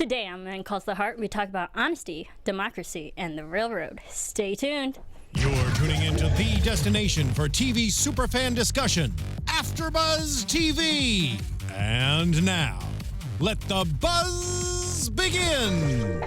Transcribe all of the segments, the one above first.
Today on Men Calls the Heart, we talk about honesty, democracy, and the railroad. Stay tuned. You're tuning into the destination for TV superfan discussion, AfterBuzz TV. And now, let the buzz begin.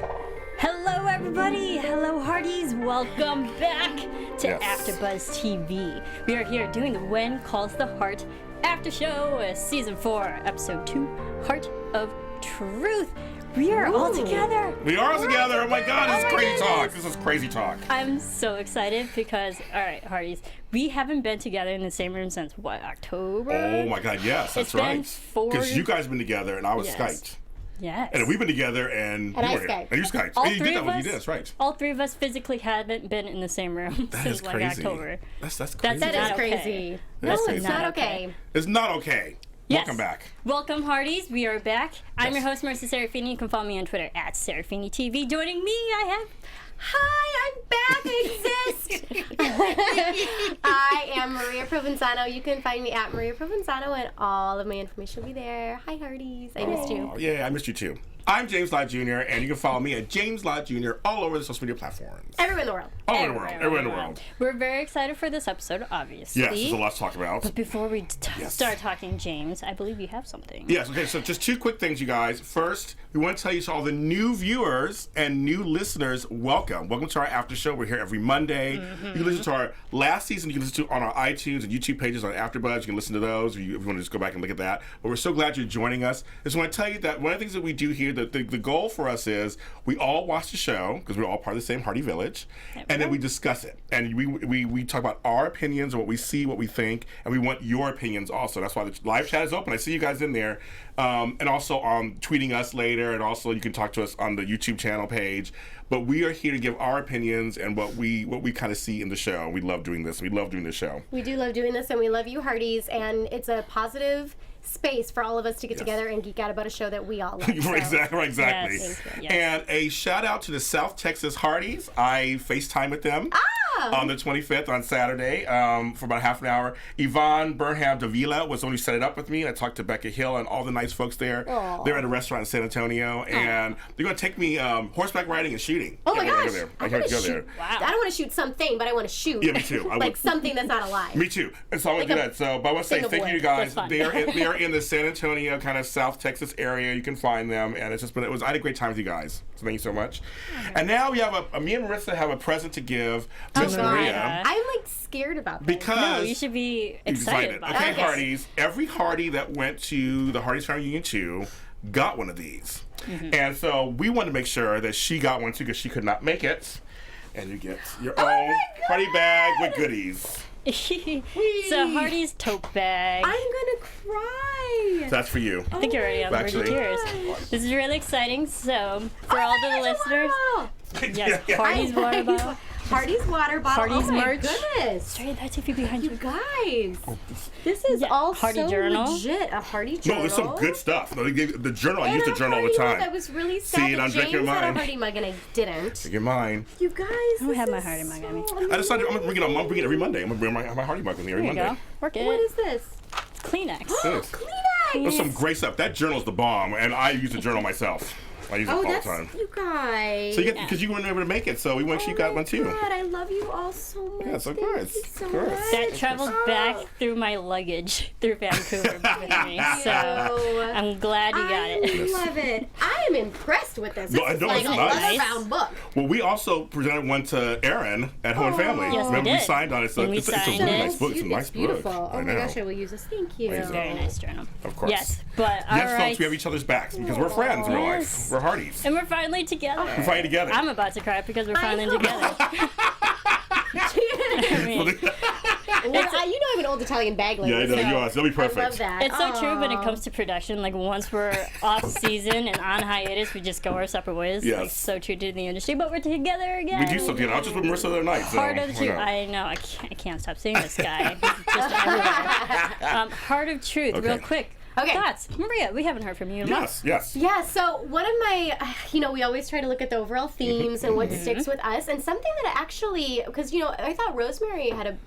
Hello, everybody. Hello, Hearties. Welcome back to AfterBuzz TV. We are here doing the When Calls the Heart After Show, Season 4, Episode 2, Heart of Truth. We are all together. We are all together. Oh my God, this is crazy talk. This is crazy talk. I'm so excited because, all right, Hearties, we haven't been together in the same room since, what, October? Oh my God, yes, that's right. Because you guys have been together and I was Skyped. Yes. And we've been together and I Skyped. And you Skyped. All and you three did that of when us, you did, that's right. All three of us physically haven't been in the same room since like crazy. October. That's crazy. That is not crazy. okay. No, That's it's not okay. It's not okay. Yes. Welcome back. Welcome, Hearties. We are back. I'm your host, Marisa Serafini. You can follow me on Twitter at Serafini TV. Joining me, I have... Hi, I'm back. I exist. I am Maria Provenzano. You can find me at Maria Provenzano, and all of my information will be there. Hi, Hearties. I missed you. Yeah, I missed you too. I'm James Lott Jr., and you can follow me at James Lott Jr. all over the social media platforms. Everywhere in the world. All over the world. Everywhere in the world. We're very excited for this episode, obviously. Yes, there's a lot to talk about. But before we start talking, James, I believe you have something. Yes, okay, so just two quick things, you guys. First, we want to tell you to all the new viewers and new listeners, welcome. Welcome to our after show. We're here every Monday. You can listen to our last season. You can listen to on our iTunes and YouTube pages on AfterBuzz. You can listen to those if you want to just go back and look at that. But we're so glad you're joining us. I just want to tell you that one of the things that we do here, the goal for us is we all watch the show because we're all part of the same Heartie Village, and then we discuss it. And we talk about our opinions and what we see, what we think, and we want your opinions also. That's why the live chat is open. I see you guys in there. And also tweeting us later, and also you can talk to us on the YouTube channel page. But we are here to give our opinions and what we kind of see in the show. We love doing this. We love doing this show. We do love doing this, and we love you, Hearties, and it's a positive space for all of us to get together and geek out about a show that we all love. So. Exactly. Yes. And a shout out to the South Texas Hearties. I FaceTime with them on the 25th on Saturday for about half an hour. Yvonne Burnham Davila was the one who set it up with me. I talked to Becca Hill and all the nice folks there. Aww. They're at a restaurant in San Antonio, and they're going to take me horseback riding and shooting. Oh my gosh! I can't go there. Wow. I don't want to shoot something, but I want to shoot. Yeah, me too. Like something that's not alive. Me too. And so I want to do that. So, but I want to say thank you guys. That's fun. They are in the San Antonio kind of South Texas area. You can find them, and it's just been I had a great time with you guys. So thank you so much. And now we have me and Marissa have a present to give Miss Maria. I'm like scared about this. Because No, you should be excited about okay, it. Hearties. Every Heartie that went to the Hearties Family Union 2 got one of these. And so we wanted to make sure that she got one too because she could not make it. And you get your own Heartie bag with goodies. So Heartie's tote bag. I'm gonna cry. So that's for you. I think you're already on the verge of tears. This is really exciting. So for all the listeners, yes, Heartie's water bottle. Heartie's water bottle. Heartie's oh my merch. goodness. Sorry, that's if you behind You you. guys, this is all Heartie so journal. legit. A Heartie journal. No, there's some good stuff. No, they gave the journal. I And use the a journal all the Heartie time. mug. I was really sad See, and that I'm drinking James had a mine. Heartie mug and I didn't. Take your mine. You guys, I don't this have my is Heartie mug so on me. I decided I'm bringing it every Monday. I'm gonna bring my Heartie mug with me every There you Monday. go. Work it. What is this? Kleenex. Yes. Kleenex. There's some great stuff. That journal's the bomb, and I use the journal myself. I use it all the that's time. you guys. So you get because you weren't able to make it, so we want you got one too. God, I love you all so much. Yes, of Thank course. you so Of course. much. That traveled back through my luggage through Vancouver with me. So I'm glad you got it. I love it. I am impressed with this. This No, I is know, like it's a nice. leather-bound book. Well, we also presented one to Erin at Home and Family. Yes, we Remember we did. signed on it. So And we it's a signed really it. nice book. It's a nice beautiful. book. Oh I my know. gosh, I will use this. Thank you. Amazing. Very nice journal. Of course. Yes, but all Yes, right. folks, we have each other's backs because we're friends in real Yes. life. We're Hearties. And we're finally together. We're fighting together. I'm about to cry because we're finally together. I mean, Well, you know I'm an old Italian bag lady. Yeah, I know, so you are. They'll be perfect. I love that. it's so true when it Aw. comes to production. Like once we're off season and on hiatus, we just go our separate ways. Yes. Like so true to the industry, but we're together again. We do something. I was just with Marissa the other night. So, Heart of the why Truth. not? I know. I can't stop seeing this guy. He's just everywhere. Heart of Truth. Okay. Real quick. Okay. Thoughts, Maria? We haven't heard from you in a while. Yes. Yeah, so one of my, we always try to look at the overall themes and what sticks with us, and something that actually, because, I thought Rosemary had a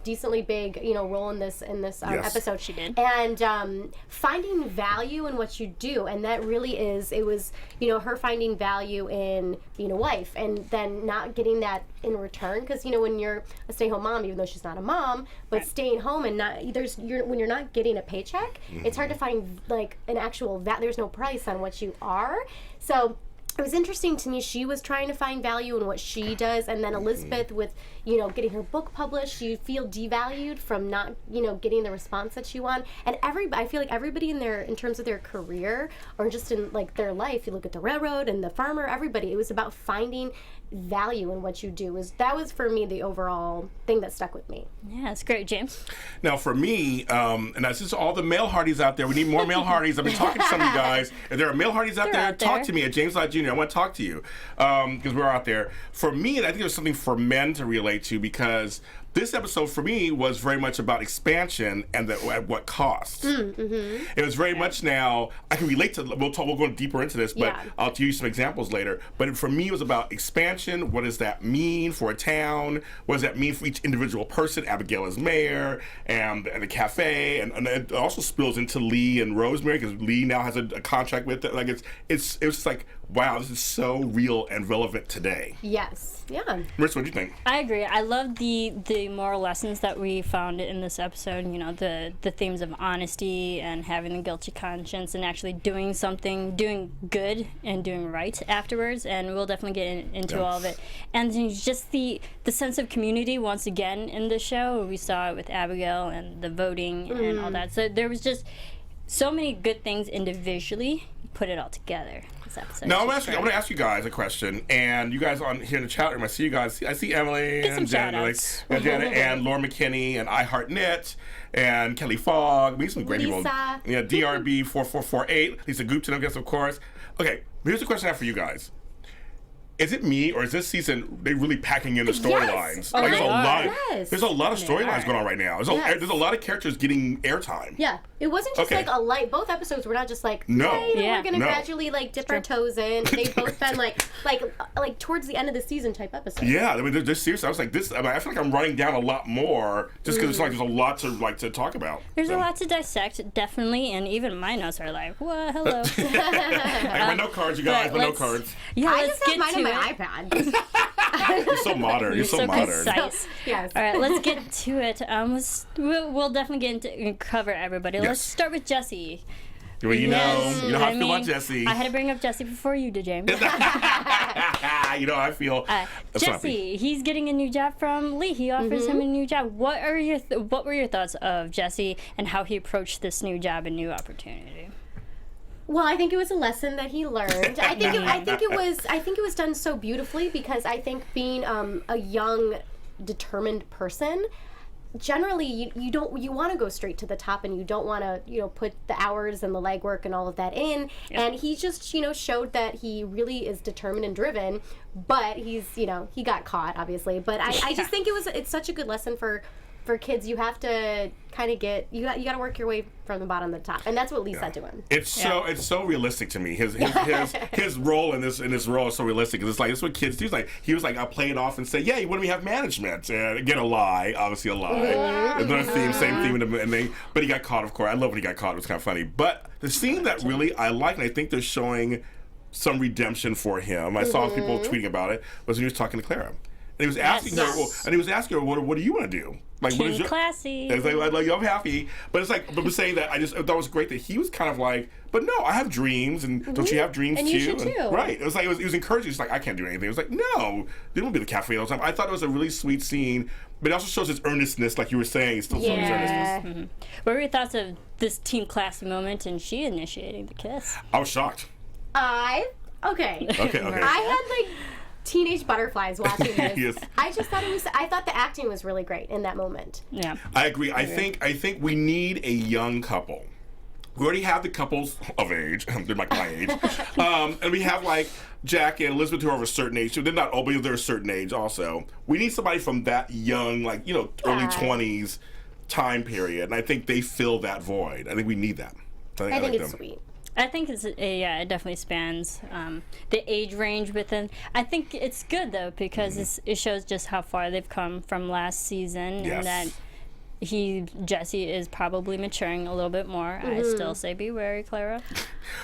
decently big, role in this Yes. episode. She did. And finding value in what you do, and that really it was her finding value in being a wife, and then not getting that in return, because when you're a stay-home mom, even though she's not a mom, but staying home and not when you're not getting a paycheck, it's hard to find like an actual there's no price on what you are. So it was interesting to me. She was trying to find value in what she does, and then Elizabeth with, getting her book published, you feel devalued from not, getting the response that you want. And I feel like everybody in terms of their career or just in like their life, you look at the railroad and the farmer, everybody, it was about finding value in what you do. That was for me the overall thing that stuck with me. Yeah, it's great, James. Now, for me, and that's just all the male Hearties out there. We need more male Hearties. I've been talking to some of you guys. If there are male Hearties out there, talk to me at James Lott Jr. I want to talk to you because we're out there. For me, I think there's something for men to relate to, because this episode for me was very much about expansion and at what cost. It was very much now, I can relate to, we'll go deeper into this, but I'll give you some examples later. But for me, it was about expansion. What does that mean for a town? What does that mean for each individual person? Abigail as mayor, and the cafe, and it also spills into Lee and Rosemary, because Lee now has a contract with it. Like it's just like, wow, this is so real and relevant today. Yes. Yeah. Marisa, what do you think? I agree. I love the moral lessons that we found in this episode. The themes of honesty and having the guilty conscience and actually doing something, doing good and doing right afterwards. And we'll definitely get into all of it. And then just the sense of community once again in the show. We saw it with Abigail and the voting and all that. So there was just so many good things individually. Put it all together. This episode. Now, I want to ask you guys a question, and you guys on here in the chat room, I see you guys. I see Emily and Janet, and Laura McKinney and iHeartKnit and Kelly Fogg. We need some great people. Lisa. Yeah, DRB 4448. Lisa Gupton, I guess, of course. Okay, here's the question I have for you guys. Is it me, or is this season they really packing in the storylines? Oh, there's a lot. Yes. There's a lot of storylines going on right now. There's a lot of characters getting airtime. Yeah, it wasn't just like a light. Both episodes were not just like, No. hey, we're gonna gradually like dip our toes in. They've both been like towards the end of the season type episodes. Yeah, I mean, they're serious. I was like, I feel like I'm running down a lot more just because it's like there's a lot to talk about. There's a lot to dissect, definitely, and even my notes are like, "What? Hello." I got my note cards, you guys. My note cards. Yeah, I let's just have get mine to on it. my iPad. You're so modern. You're so modern. Concise. Yes. All right, let's get to it. We'll definitely get into cover everybody. Let's start with Jesse. Well, you know how I feel about mean, Jesse. I had to bring up Jesse before you did, James. You know how I feel. Jesse, he's getting a new job from Lee. He offers him a new job. What were your thoughts of Jesse and how he approached this new job and new opportunity? Well, I think it was a lesson that he learned. I think it was done so beautifully, because I think being a young, determined person, generally you want to go straight to the top, and you don't want to put the hours and the legwork and all of that in. And he just showed that he really is determined and driven. But he got caught, obviously. But I just think it's such a good lesson for kids. You have to kind of you got to work your way from the bottom to the top, and that's what Lee's not doing. It's so realistic to me. His role in this role is so realistic. It's like, it's what kids do. He was like, I'll play it off and say, yeah, when do we have management? And again, obviously a lie. Another theme, same theme, but he got caught. Of course, I love when he got caught. It was kind of funny. But the scene that really I like, and I think they're showing some redemption for him. I saw people tweeting about it. Was when he was talking to Clara. And he was asking her, what do you want to do? Like, what is your classy? It's like, I'm happy, but it's like, but saying that, I thought it was great that he was kind of like, but no, I have dreams, and don't you have dreams and too? You should too. Right. It was like, he was encouraging. He's like, I can't do anything. It was like, no, they don't be the cafe all the time. I thought it was a really sweet scene, but it also shows his earnestness, like you were saying, still shows his earnestness. What were your thoughts of this team classy moment and she initiating the kiss? I was shocked. Okay. Okay. I had teenage butterflies watching this. Yes. I thought the acting was really great in that moment. Yeah. I agree. I think we need a young couple. We already have the couples of age. They're like my age. And we have Jack and Elizabeth who are of a certain age. So they're not old, but they're a certain age also. We need somebody from that young, early 20s time period. And I think they fill that void. I think we need that. I think it's sweet. I think it definitely spans the age range within. I think it's good though, because it shows just how far they've come from last season, and that Jesse is probably maturing a little bit more. I still say be wary, Clara.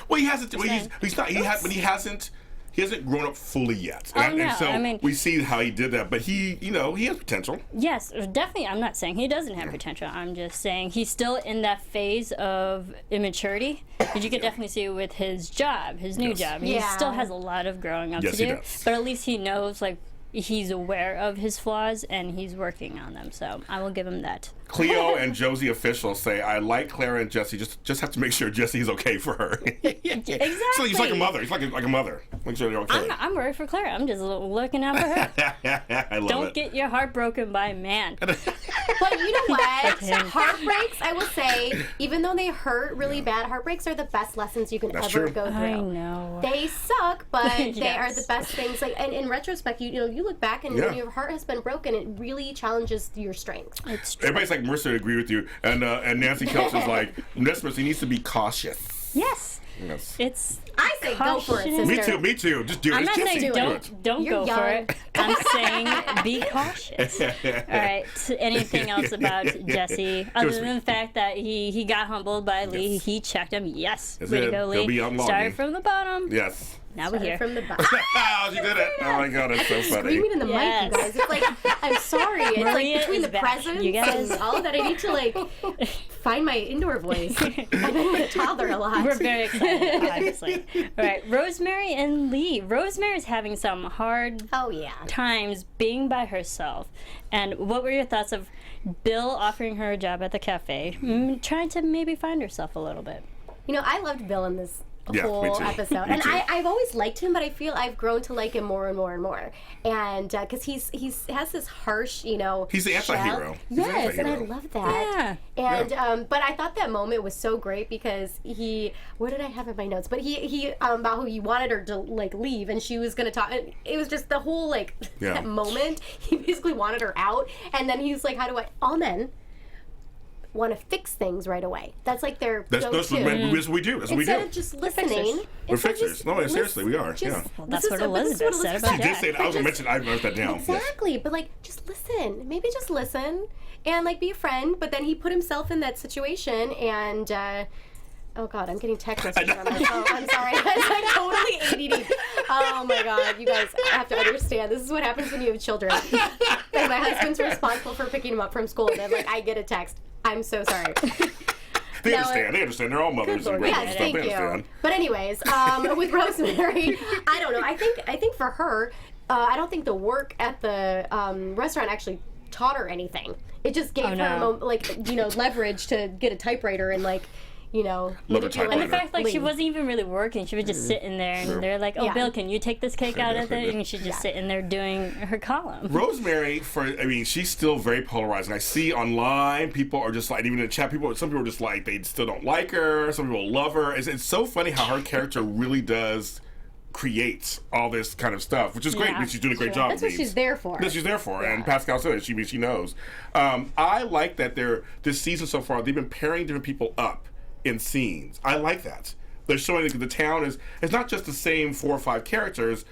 Well, he hasn't. Well, he's not. But he hasn't. He hasn't grown up fully yet. And so we see how he did that. But he has potential. Yes, definitely. I'm not saying he doesn't have potential. I'm just saying he's still in that phase of immaturity. But you can definitely see it with his job, his new job. He still has a lot of growing up to do. But at least he knows, like, he's aware of his flaws and he's working on them. So I will give him that. Cleo and Josie officials say, I like Clara and Jesse. Just have to make sure Jesse is okay for her. Exactly. So he's like a mother. He's like a mother. Make sure they're okay. I'm worried for Clara. I'm just looking out for her. I love Don't get your heart broken by a man. But you know what? Heartbreaks, I will say, even though they hurt really bad, heartbreaks are the best lessons you can ever go through. I know. They suck, but they are the best things. Like, and in retrospect, you look back and when your heart has been broken, it really challenges your strength. It's true. Everybody's like, Marissa, agree with you. And Nancy Kelch is like, he needs to be cautious. Yes. Yes. I say go for it, sister. Me too. Just do it. I'm not saying don't You're go young. for it. I'm saying be cautious. All right. Anything else about Jesse? Other than the fact that he got humbled by Lee, he checked him. Yes. Way to go, Lee. Started from the bottom. Yes. Now we're here. From the bottom. Oh, she did it. Oh my God, that's so funny. Screaming in the mic, you guys. It's like, I'm sorry. It's Maria like between the back. presents You guys. and all of that, I need to like find my indoor voice. I've been with a toddler a lot. We're very excited, obviously. All right, Rosemary and Lee. Rosemary's having some hard times being by herself. And what were your thoughts of Bill offering her a job at the cafe, trying to maybe find herself a little bit? I loved Bill in this whole episode. And I've always liked him, but I feel I've grown to like him more and more and more. And because he has this harsh, He's the anti-hero. Yes, and I love that. Yeah. And but I thought that moment was so great because what did I have in my notes? But he about how he wanted her to like leave and she was gonna talk. And it was just the whole that moment. He basically wanted her out, and then he was like, all men want to fix things right away. That's like their that's what we do. That's what we do. Instead of just listening. We're fixers. No, seriously, we are. Well, that's what Elizabeth said about She did say that. I was going to mention, I wrote that down. Exactly. Yes. But just listen. Maybe just listen and be a friend. But then he put himself in that situation and oh God, I'm getting text messages on my phone. I'm sorry. That's totally ADD. Oh my God, you guys have to understand. This is what happens when you have children. And my husband's responsible for picking him up from school. And then I get a text. I'm so sorry. They understand. They're all mothers and grandmothers. Yes, thank you. But anyways, with Rosemary, I don't know. I think for her, I don't think the work at the restaurant actually taught her anything. It just gave her leverage to get a typewriter and Love a typewriter. And the fact she wasn't even really working, she was just sitting there and they're like, Bill, can you take this cake out of there? And she's just sitting there doing her column. Rosemary, she's still very polarizing. I see online people are just even in the chat, some people are just they still don't like her, some people love her. It's so funny how her character really does create all this kind of stuff, which is great because she's doing a great job. That's what she's there for. That's what she's there for. And Pascal said it. She knows. I like that this season so far, they've been pairing different people up in scenes. I like that. They're showing that the town it's not just the same 4 or 5 characters,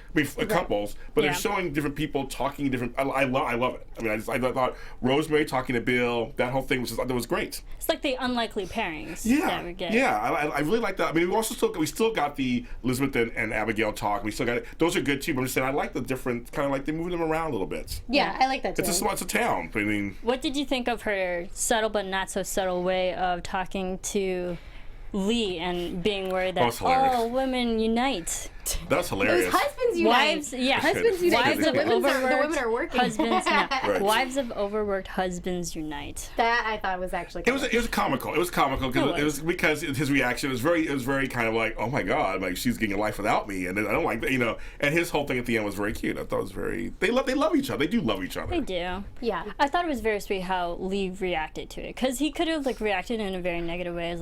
couples, but they're showing different people talking different. I love it. I thought Rosemary talking to Bill, that whole thing was great. It's like the unlikely pairings that we get. Yeah, I really like that. We still got the Elizabeth and Abigail talk. We still got it. Those are good too. But I'm just saying, I like the different kind of they're moving them around a little bit. Yeah, I like that too. It's a town. What did you think of her subtle but not so subtle way of talking to Lee and being worried that women unite? That's hilarious. Those husbands unite. Husbands unite. Wives of overworked the women are working. Husbands, wives of overworked husbands unite. That I thought was actually. It was comical. It was comical because his reaction was very kind of oh my God, she's getting a life without me, and I don't like that, And his whole thing at the end was very cute. I thought it was very. They love each other. They do love each other. They do. Yeah. I thought it was very sweet how Lee reacted to it because he could have reacted in a very negative way, as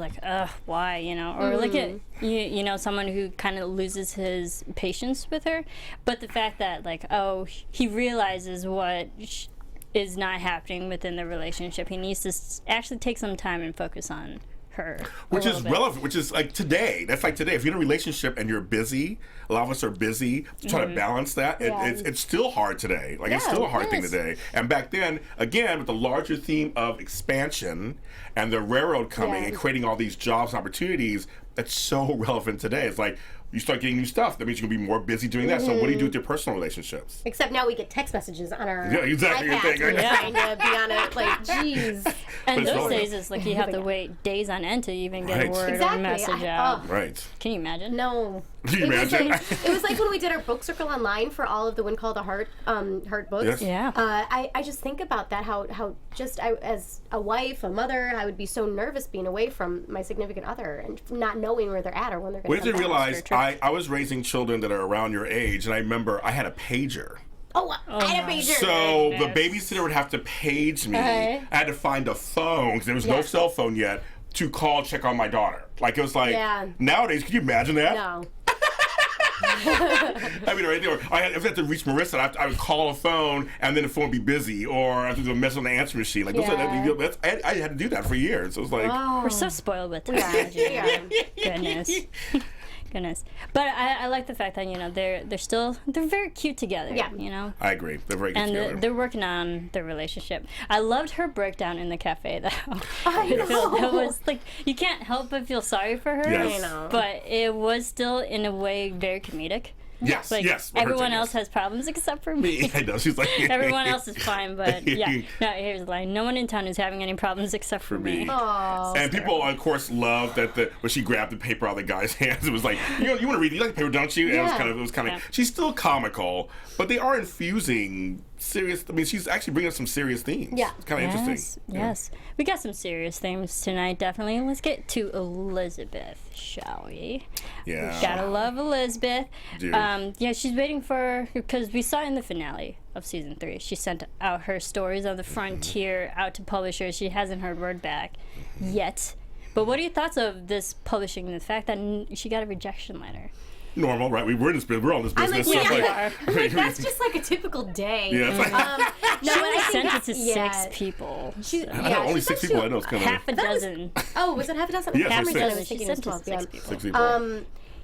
why, or someone who kind of loses his patience with her, but the fact that he realizes what is not happening within the relationship, he needs to actually take some time and focus on her. Which is relevant, which is like today. That's like today. If you're in a relationship and you're busy, a lot of us are busy trying to balance that. It's still hard today. Like, it's still a hard thing today. And back then, again, with the larger theme of expansion and the railroad coming and creating all these jobs and opportunities, that's so relevant today. It's like, you start getting new stuff. That means you're going to be more busy doing that. So what do you do with your personal relationships? Except now we get text messages on our exactly. iPads. We're trying to be on it, like, jeez. And those days, it's like you have to wait days on end to even get a word or message out. Right. Can you imagine? No. Can you imagine? It was like when we did our book circle online for all of the Wynn Call the Heart books. Yes. Yeah. I just think about that, how just I, as a wife, a mother, I would be so nervous being away from my significant other and not knowing where they're at or when they're going to come back. Where did you realize I was raising children that are around your age, and I remember I had a pager. Oh, I had a pager. So the babysitter would have to page me. I had to find a phone, because there was no cell phone yet, to call, check on my daughter. Like, it was like, nowadays, can you imagine that? No. I mean, right there. If I had to reach Marisa, I would call a phone, and then the phone would be busy, or I had to do a mess on the answer machine. Like, I had to do that for years. So it was like, we're so spoiled with technology. Goodness. But I like the fact that, you know, they're very cute together. Yeah. You know? I agree. They're very good together. And they're working on their relationship. I loved her breakdown in the cafe, though. I know. It was like, you can't help but feel sorry for her. Yes. I know. But it was still, in a way, very comedic. Yes, Like, yes. everyone else has problems except for me. I know. She's like, Everyone else is fine, but yeah. No, here's the line. No one in town is having any problems except for me. Oh. And people, of course, loved that when she grabbed the paper out of the guy's hands, it was like, you want to read? You like paper, don't you? And it was kind of. She's still comical, but they are infusing serious. I mean, she's actually bringing up some serious themes. Yeah. It's kind of interesting. Yes. We got some serious themes tonight, definitely. Let's get to Elizabeth, shall we? Yeah. Gotta love Elizabeth. Dude. Yeah, she's waiting for, because we saw in the finale of season 3, she sent out her stories on the frontier out to publishers. She hasn't heard word back yet. But what are your thoughts of this publishing and the fact that she got a rejection letter? Normal, right? We're in this business. We're all in this business. I'm like, that's just like a typical day. Yeah, it's like, She only sent it to that- 6 people. only 6 people. I know it's kind of Half a dozen. Was it half a dozen? Yes, half a it was dozen. I six. was She thinking it sent was it to 12. 6 people. 6 people.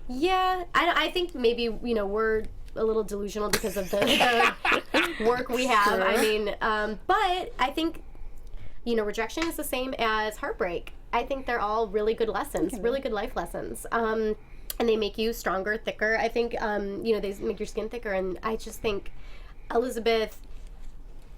Yeah, I think maybe, you know, we're a little delusional because of the work we have. I mean, but I think, you know, rejection is the same as heartbreak. I think they're all really good lessons, really good life lessons. And they make you stronger, thicker. I think, you know, they make your skin thicker. And I just think Elizabeth,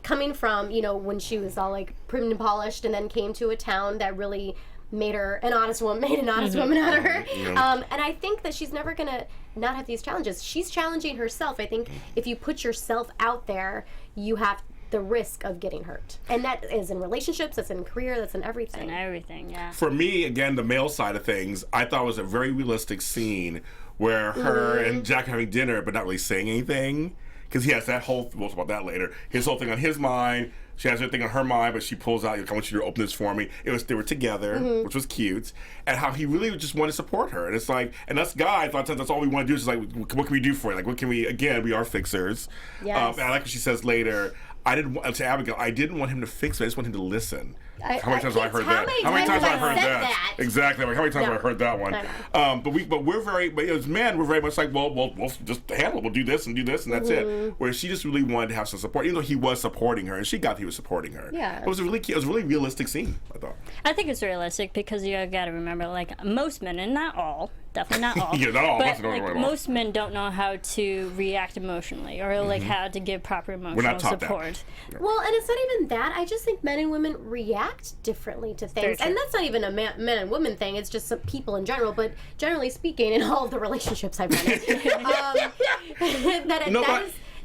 coming from, you know, when she was all like prim and polished and then came to a town that really made her an honest woman, made an honest woman out of her. And I think that she's never going to not have these challenges. She's challenging herself. I think if you put yourself out there, you have the risk of getting hurt. And that is in relationships, that's in career, that's in everything. And everything, yeah. For me, again, the male side of things, I thought was a very realistic scene where her and Jack are having dinner but not really saying anything. Because he has that whole, we'll talk about that later, his whole thing on his mind. She has everything on her mind, but she pulls out, I want you to open this for me. They were together, which was cute. And how he really just wanted to support her. And it's like, and us guys, a lot of times that's all we want to do is like, what can we do for you? Like, what can we, again, we are fixers. Yes. And I like what she says later, to Abigail, I didn't want him to fix me, I just want him to listen. How many times have I heard that? How many times have I heard that? Exactly. Like, how many times have I heard that one? But we're very, as men, we're very much like, well, we'll just handle it. We'll do this and that's it. Where she just really wanted to have some support, even though he was supporting her, and she got he was supporting her. Yeah. It was a really realistic scene, I thought. I think it's realistic because you gotta remember, like, most men, and not all, definitely not all. Yeah, not all. But That's not like, right. most men don't know how to react emotionally or like how to give proper emotional taught that. support. Well, and it's not even that. I just think men and women react differently to things. true. And that's not even a men and women thing. It's just some people in general. But generally speaking, in all of the relationships I've been in,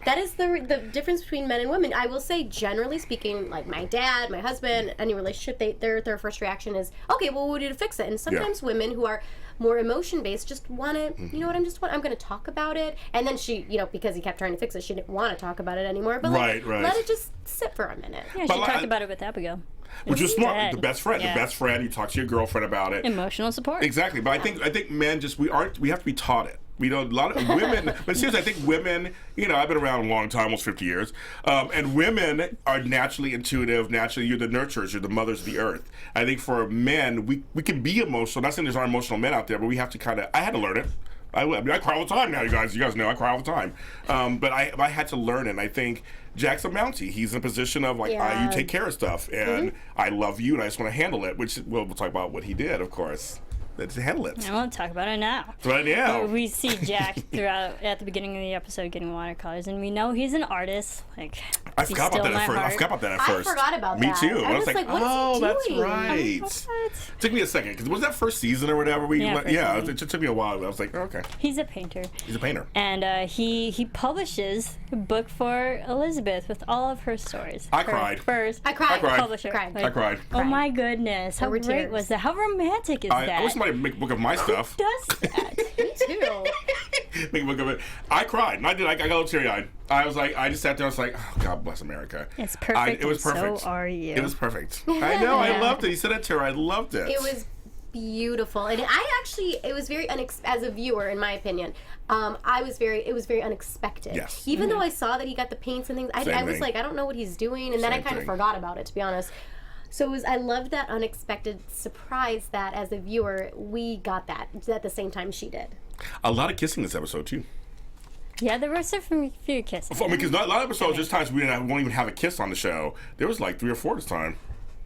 that is the difference between men and women. I will say, generally speaking, like my dad, my husband, any relationship, their first reaction is, okay, well, what do we do to fix it? And sometimes women who are more emotion-based just want to, you know what, I'm going to talk about it. And then she, you know, because he kept trying to fix it, she didn't want to talk about it anymore. But Right. let it just sit for a minute. Yeah, she talked about it with Abigail. Which is smart. Instead. The best friend. Yeah. The best friend. You talk to your girlfriend about it. Emotional support. Exactly. But I think men just we have to be taught it. You know, a lot of women, but seriously, I think women, you know, I've been around a long time, almost 50 years, and women are naturally intuitive, naturally, you're the nurturers, you're the mothers of the earth. I think for men, we can be emotional. Not saying there's not emotional men out there, but we have to kind of, I had to learn it. I cry all the time now, you guys know I cry all the time. But I had to learn it, and I think Jack's a Mountie. He's in a position of, like, you take care of stuff, and I love you, and I just want to handle it, which we'll talk about what he did, of course. To handle it. I want to talk about it now. Right now. We see Jack throughout at the beginning of the episode getting watercolors, and we know he's an artist. Like, I forgot about that at first. I forgot about that at first. I forgot about Me that. too. I was like, what is he that's doing? right. What? Took me a second because was that first season or whatever? It took me a while. I was like, okay. He's a painter. He's a painter. And he publishes a book for Elizabeth with all of her stories. I cried. First I cried. publisher. Cried. Like, I cried. Oh my goodness! How There were great tears. was that? How romantic is that? I wish somebody would make a book of my stuff. Who does that? Me too. Make a book of it. I cried. And I did. I got a little teary-eyed. I was like, I just sat there. I was like, oh, God bless America. It's perfect. It was and perfect. So are you? It was perfect. I know. I loved it. He said that to her. I loved it. It was beautiful, and it was very as a viewer, in my opinion, it was very unexpected. Yes. Even though I saw that he got the paints and things, I was thing. like, I don't know what he's doing, and then I Same kind of thing. forgot about it, to be honest. So I loved that unexpected surprise that as a viewer we got that at the same time she did. A lot of kissing this episode too. Yeah, there were some few kisses. I mean, because a lot of episodes, there's times we won't even have a kiss on the show. There was like 3 or 4 this time.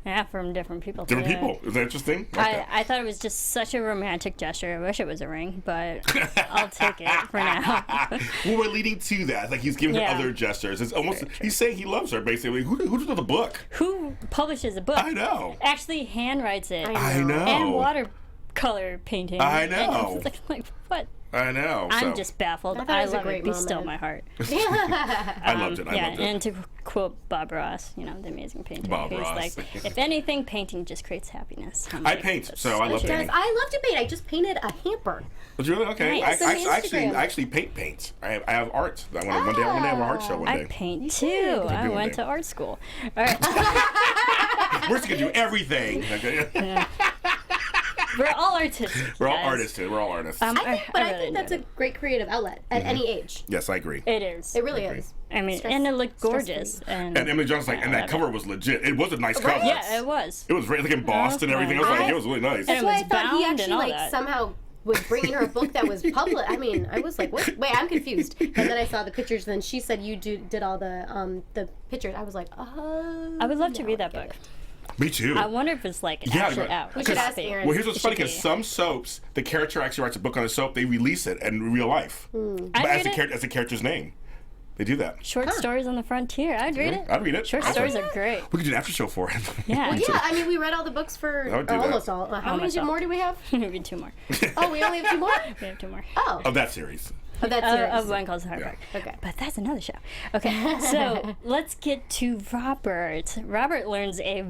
Yeah, from different people. Different too. people. Is that interesting? Okay. I thought it was just such a romantic gesture. I wish it was a ring, but I'll take it for now. Well, we're leading to that. Like he's giving her Yeah. other gestures. It's almost he's saying he loves her. Basically, who does the book? Who publishes a book? I know. Actually handwrites it. I know. And watercolor painting. I know. It's like what? I know. I'm just baffled. I thought it I was a love great it. Be still moment. my heart. I loved it. I Yeah, loved it. and to quote Bob Ross, the amazing painter, Bob who's Ross. like, if anything, painting just creates happiness. I'm I like, paint, that's so I love true. painting. Guys, I love to paint. I just painted a hamper. Was really okay? Nice. I It's on Instagram. actually paint. I have art. I want one day I have an art show one I day. paint too. I do one went day. to art school. All right. We're just gonna do everything. Okay? We're all artists. We're all guys. artists too. We're all artists. I think really that's do. a great creative outlet at any age. Yes, I agree. It is. It really Okay. is. I mean, Stress- and it looked stress-free. gorgeous. And Emily John's like, and that cover was legit. It was a nice cover. Yeah, it was. It was very like embossed and Okay. everything. I was like, it was really nice. And That's it why was I thought he bound and actually all like that. somehow was bringing her a book that was public. I mean, I was like, what? Wait, I'm confused. And then I saw the pictures. And then she said you did all the pictures. I was like, oh. I would love to now read I that get book. it. Me too. I wonder if it's like Yeah, actually but- out. We should ask Erin. Well, here's what's It funny should because be. some soaps, the character actually writes a book on the soap. They release it in real life, but I'd read it. as the character's name. They do that. Short stories on the frontier. I'd read it. I'd read it. Short I'd stories read are great. We could do an after show for it. Yeah. Yeah, I mean, we read all the books for I would do that. almost all. How Almost many all. more do we have? Maybe 2 more. Oh, we only have 2 more? We have 2 more. Oh, Of that series. of that series. Of One Calls the Heartbreak. Okay. But that's another show. Okay, so let's get to Robert. Robert learns a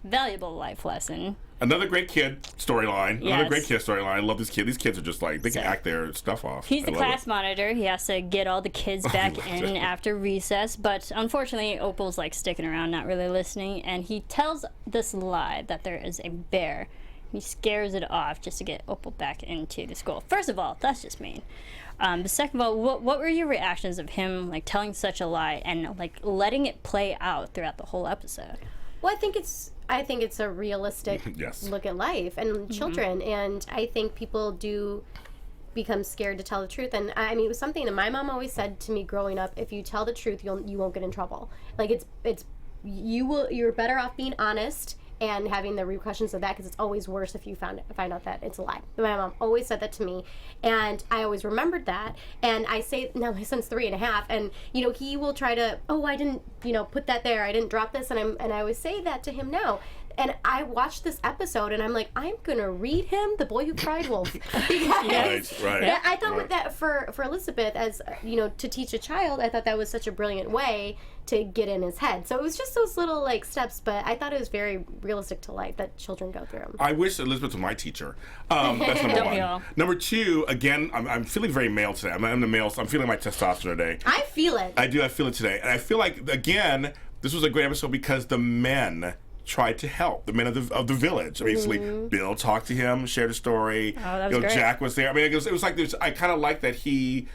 valuable life lesson. Another great kid storyline. Another Yes. great kid storyline. I love this kid. These kids are just like, they can So- act their stuff off. He's I the love class it. monitor. He has to get all the kids back loved in it. after recess. But unfortunately, Opal's like sticking around, not really listening. And he tells this lie that there is a bear. He scares it off just to get Opal back into the school. First of all, that's just mean. But second of all, what were your reactions of him like telling such a lie and like letting it play out throughout the whole episode? Well, I think it's a realistic Yes. look at life and children, and I think people do become scared to tell the truth. And I mean, it was something that my mom always said to me growing up: if you tell the truth, you won't get in trouble. Like you're better off being honest and having the repercussions of that, because it's always worse if you find out that it's a lie. My mom always said that to me, and I always remembered that. And I say now my son's 3.5, and he will try to, I didn't put that there, I didn't drop this, and I always say that to him now. And I watched this episode, and I'm like, I'm gonna read him The Boy Who Cried Wolf. Because Right. yeah, I thought Right. with that for Elizabeth, as to teach a child, I thought that was such a brilliant way to get in his head. So it was just those little like steps, but I thought it was very realistic to life that children go through. I wish Elizabeth was my teacher. That's number Don't we one. all? Number two, again, I'm feeling very male today. I'm the male, so I'm feeling my testosterone today. I feel it. I feel it today. And I feel like, again, this was a great episode because the men tried to help the men of the village. Basically, Bill talked to him, shared a story. Oh, that was great. Jack was there. I mean, it was like I kind of like that he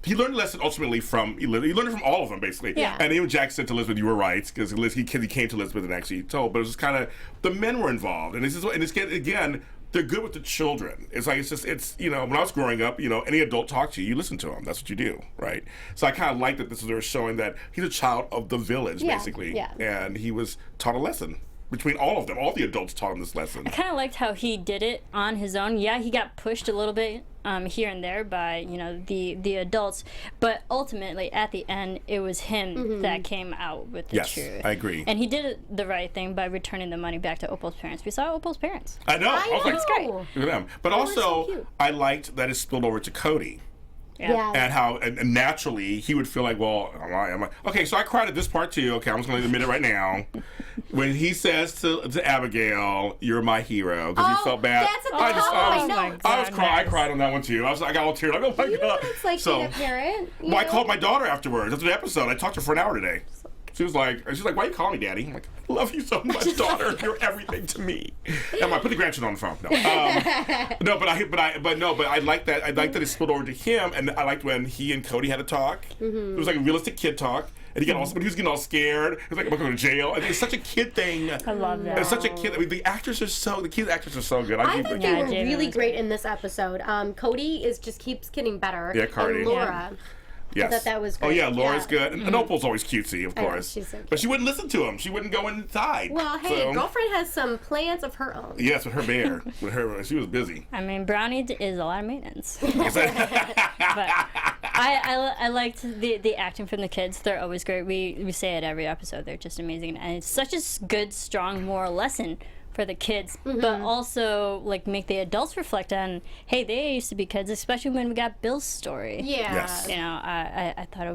learned a lesson ultimately he learned it from all of them, basically. Yeah. And even Jack said to Elizabeth, "You were right," because he came to Elizabeth and actually told. But it was just kind of the men were involved, and again. They're good with the children. It's when I was growing up, any adult talk to you, you listen to them. That's what you do, right? So I kind of like that they were showing that he's a child of the village, basically. Yeah. And he was taught a lesson between all of them. All the adults taught him this lesson. I kind of liked how he did it on his own. Yeah, he got pushed a little bit here and there by the adults, but ultimately at the end it was him that came out with the truth. Yes, I agree. And he did the right thing by returning the money back to Opal's parents. We saw Opal's parents. I know. I was like, know. great. look at them. But were also, so cute. I liked that it spilled over to Cody. Yeah. And how and naturally he would feel like, well, am I okay? So I cried at this part too. Okay, I'm just going to admit it right now. When he says to Abigail, "You're my hero," because he felt bad. That's at the top of my notes. I cried on that one too. I got all teared. Like, oh my You know god. what it's like being a parent? Well, I called my daughter afterwards. That's an episode. I talked to her for an hour today. She's like, "Why you calling me, Daddy?" I'm like, "I love you so much, daughter. You're everything to me." And I put the grandchildren on the phone. No, but I like that. I like that it spilled over to him, and I liked when he and Cody had a talk. It was like a realistic kid talk, and he was getting all scared. He was like, "I'm going to jail." And it's such a kid thing. I love that. It's such a kid. I mean, the kid actors are so good. I think they were Jamie really was great in this episode. Cody just keeps getting better. Yeah, Heartie. And Laura. Yes. I thought that was Oh great. yeah, Laura's Yeah. good, and Opal's always cutesy, of I know, course. she's so cute. But she wouldn't listen to him. She wouldn't go inside. Well, hey, So- girlfriend has some plans of her own. Yes, with her bear. She was busy. I mean, Brownie is a lot of maintenance. But I liked the acting from the kids. They're always great. We say it every episode. They're just amazing, and it's such a good, strong moral lesson for the kids, but also like make the adults reflect on, hey, they used to be kids, especially when we got Bill's story. Yeah. Yes. I thought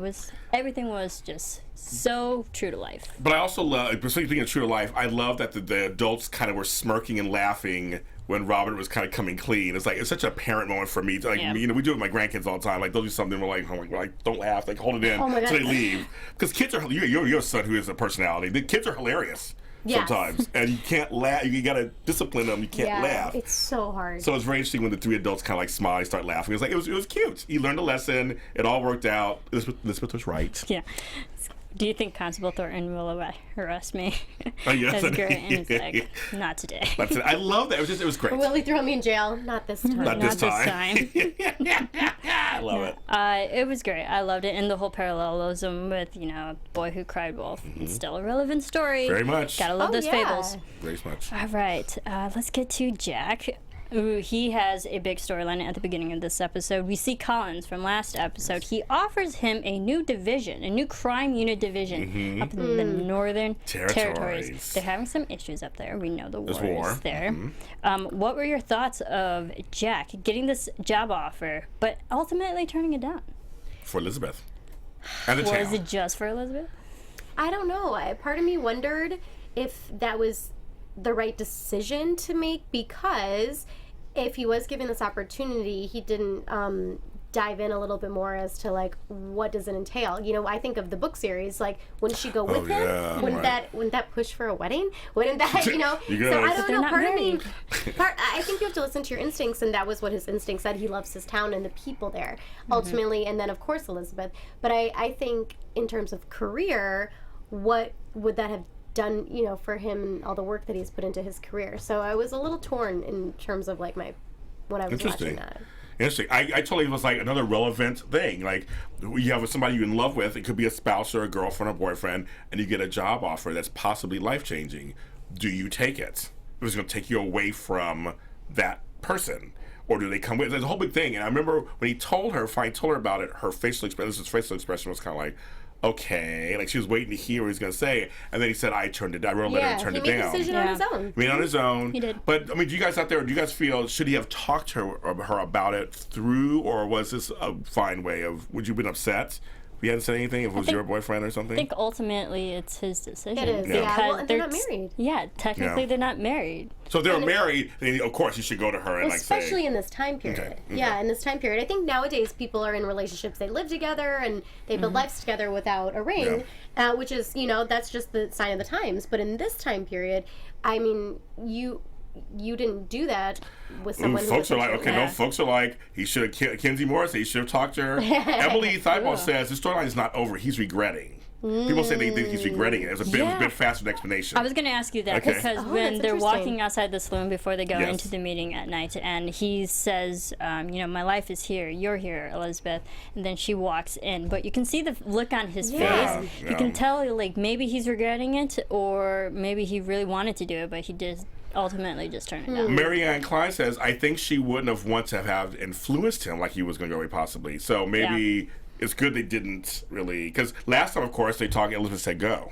everything was just so true to life. But I also love, speaking of true to life, I love that the adults kind of were smirking and laughing when Robert was kind of coming clean. It's such a parent moment for me. Like, Yeah. we do it with my grandkids all the time. Like, they'll do something, we're like, don't laugh, like, hold it in, Oh my so God. they leave. Because kids are, you're a son who is a personality. The kids are hilarious Yes. sometimes, and you can't laugh. You got to discipline them. You can't laugh. It's so hard. So it's very interesting when the three adults kind of like smile, start laughing. It was cute. He learned a lesson. It all worked out. Elizabeth was right. Yeah. Do you think Constable Thornton will arrest me? Oh, yes. That's great. And he's like, not today. That's it. I love that. It was great. Will he throw me in jail? Not this time. Not this Not time. this I love it. It was great. I loved it. And the whole parallelism with, Boy Who Cried Wolf. It's still a relevant story. Very much. Gotta love Oh, those yeah. fables. Very much. All right. Let's get to Jack. Ooh, he has a big storyline at the beginning of this episode. We see Collins from last episode. He offers him a new division, a new crime unit division up in the northern territories. They're having some issues up there. We know the war is there. What were your thoughts of Jack getting this job offer, but ultimately turning it down? For Elizabeth. And the Or town. is it just for Elizabeth? I don't know. Part of me wondered if that was the right decision to make, because if he was given this opportunity, he didn't dive in a little bit more as to like what does it entail. I think of the book series, like wouldn't she go with him? yeah, Wouldn't that push for a wedding? Wouldn't that You So guys- I don't They're know. not Part married. of me, I think you have to listen to your instincts, and that was what his instinct said. He loves his town and the people there ultimately, and then of course Elizabeth. But I think in terms of career, what would that have done, for him and all the work that he's put into his career? So I was a little torn in terms of like when I was watching that. Interesting. I totally was like another relevant thing. Like, you have somebody you're in love with. It could be a spouse or a girlfriend or boyfriend, and you get a job offer that's possibly life changing. Do you take it? It's going to take you away from that person, or do they come with? There's a whole big thing. And I remember when he told her about it, her facial expression was kind of like, okay, like she was waiting to hear what he was going to say, and then he said, I wrote a letter and turned it down. He made a decision on his own. Made it on his own. He did. But, I mean, do you guys out there, do you guys feel, should he have talked to her about it through, or was this a fine way of, would you have been upset He hadn't said anything if it was your boyfriend or something? I think ultimately it's his decision. It is, yeah. Well, and they're not married. Yeah, technically they're not married. So if they were married, then of course you should go to her and especially in this time period. Okay. Yeah, in this time period. I think nowadays people are in relationships, they live together and they build lives together without a ring, which is, that's just the sign of the times. But in this time period, I mean, you didn't do that with someone. Folks are like, folks are like, he should have, Kenzie Morris, he should have talked to her. Emily Thibault says the storyline is not over, he's regretting. People say they think he's regretting it. It was a bit faster explanation. I was going to ask you that because when they're walking outside the saloon before they go into the meeting at night, and he says, my life is here, you're here, Elizabeth, and then she walks in. But you can see the look on his face. You can tell, like, maybe he's regretting it, or maybe he really wanted to do it, but he just ultimately just turned it down. Marianne Klein says, I think she wouldn't have wanted to have influenced him like he was going to go away possibly. So maybe... It's good they didn't really, because last time, of course, they talked. Elizabeth said go.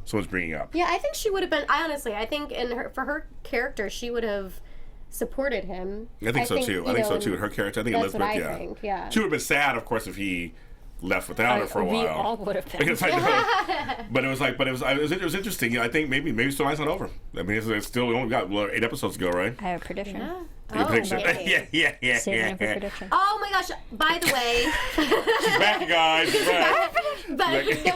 Someone's bringing up. Yeah, I think she would have been. I think for her character, she would have supported him. I think so too. I think so too. Her character, I think that's Elizabeth. What I think, yeah. She would have been sad, of course, if he left without her for a while. We all would have been. But it was interesting. I think maybe storyline's not over. I mean, it's still we only got 8 episodes to go, right? I have a prediction. Yeah. Prediction. Yeah. Saving for prediction. Oh my gosh! By the way, she's back, you guys. She's back. But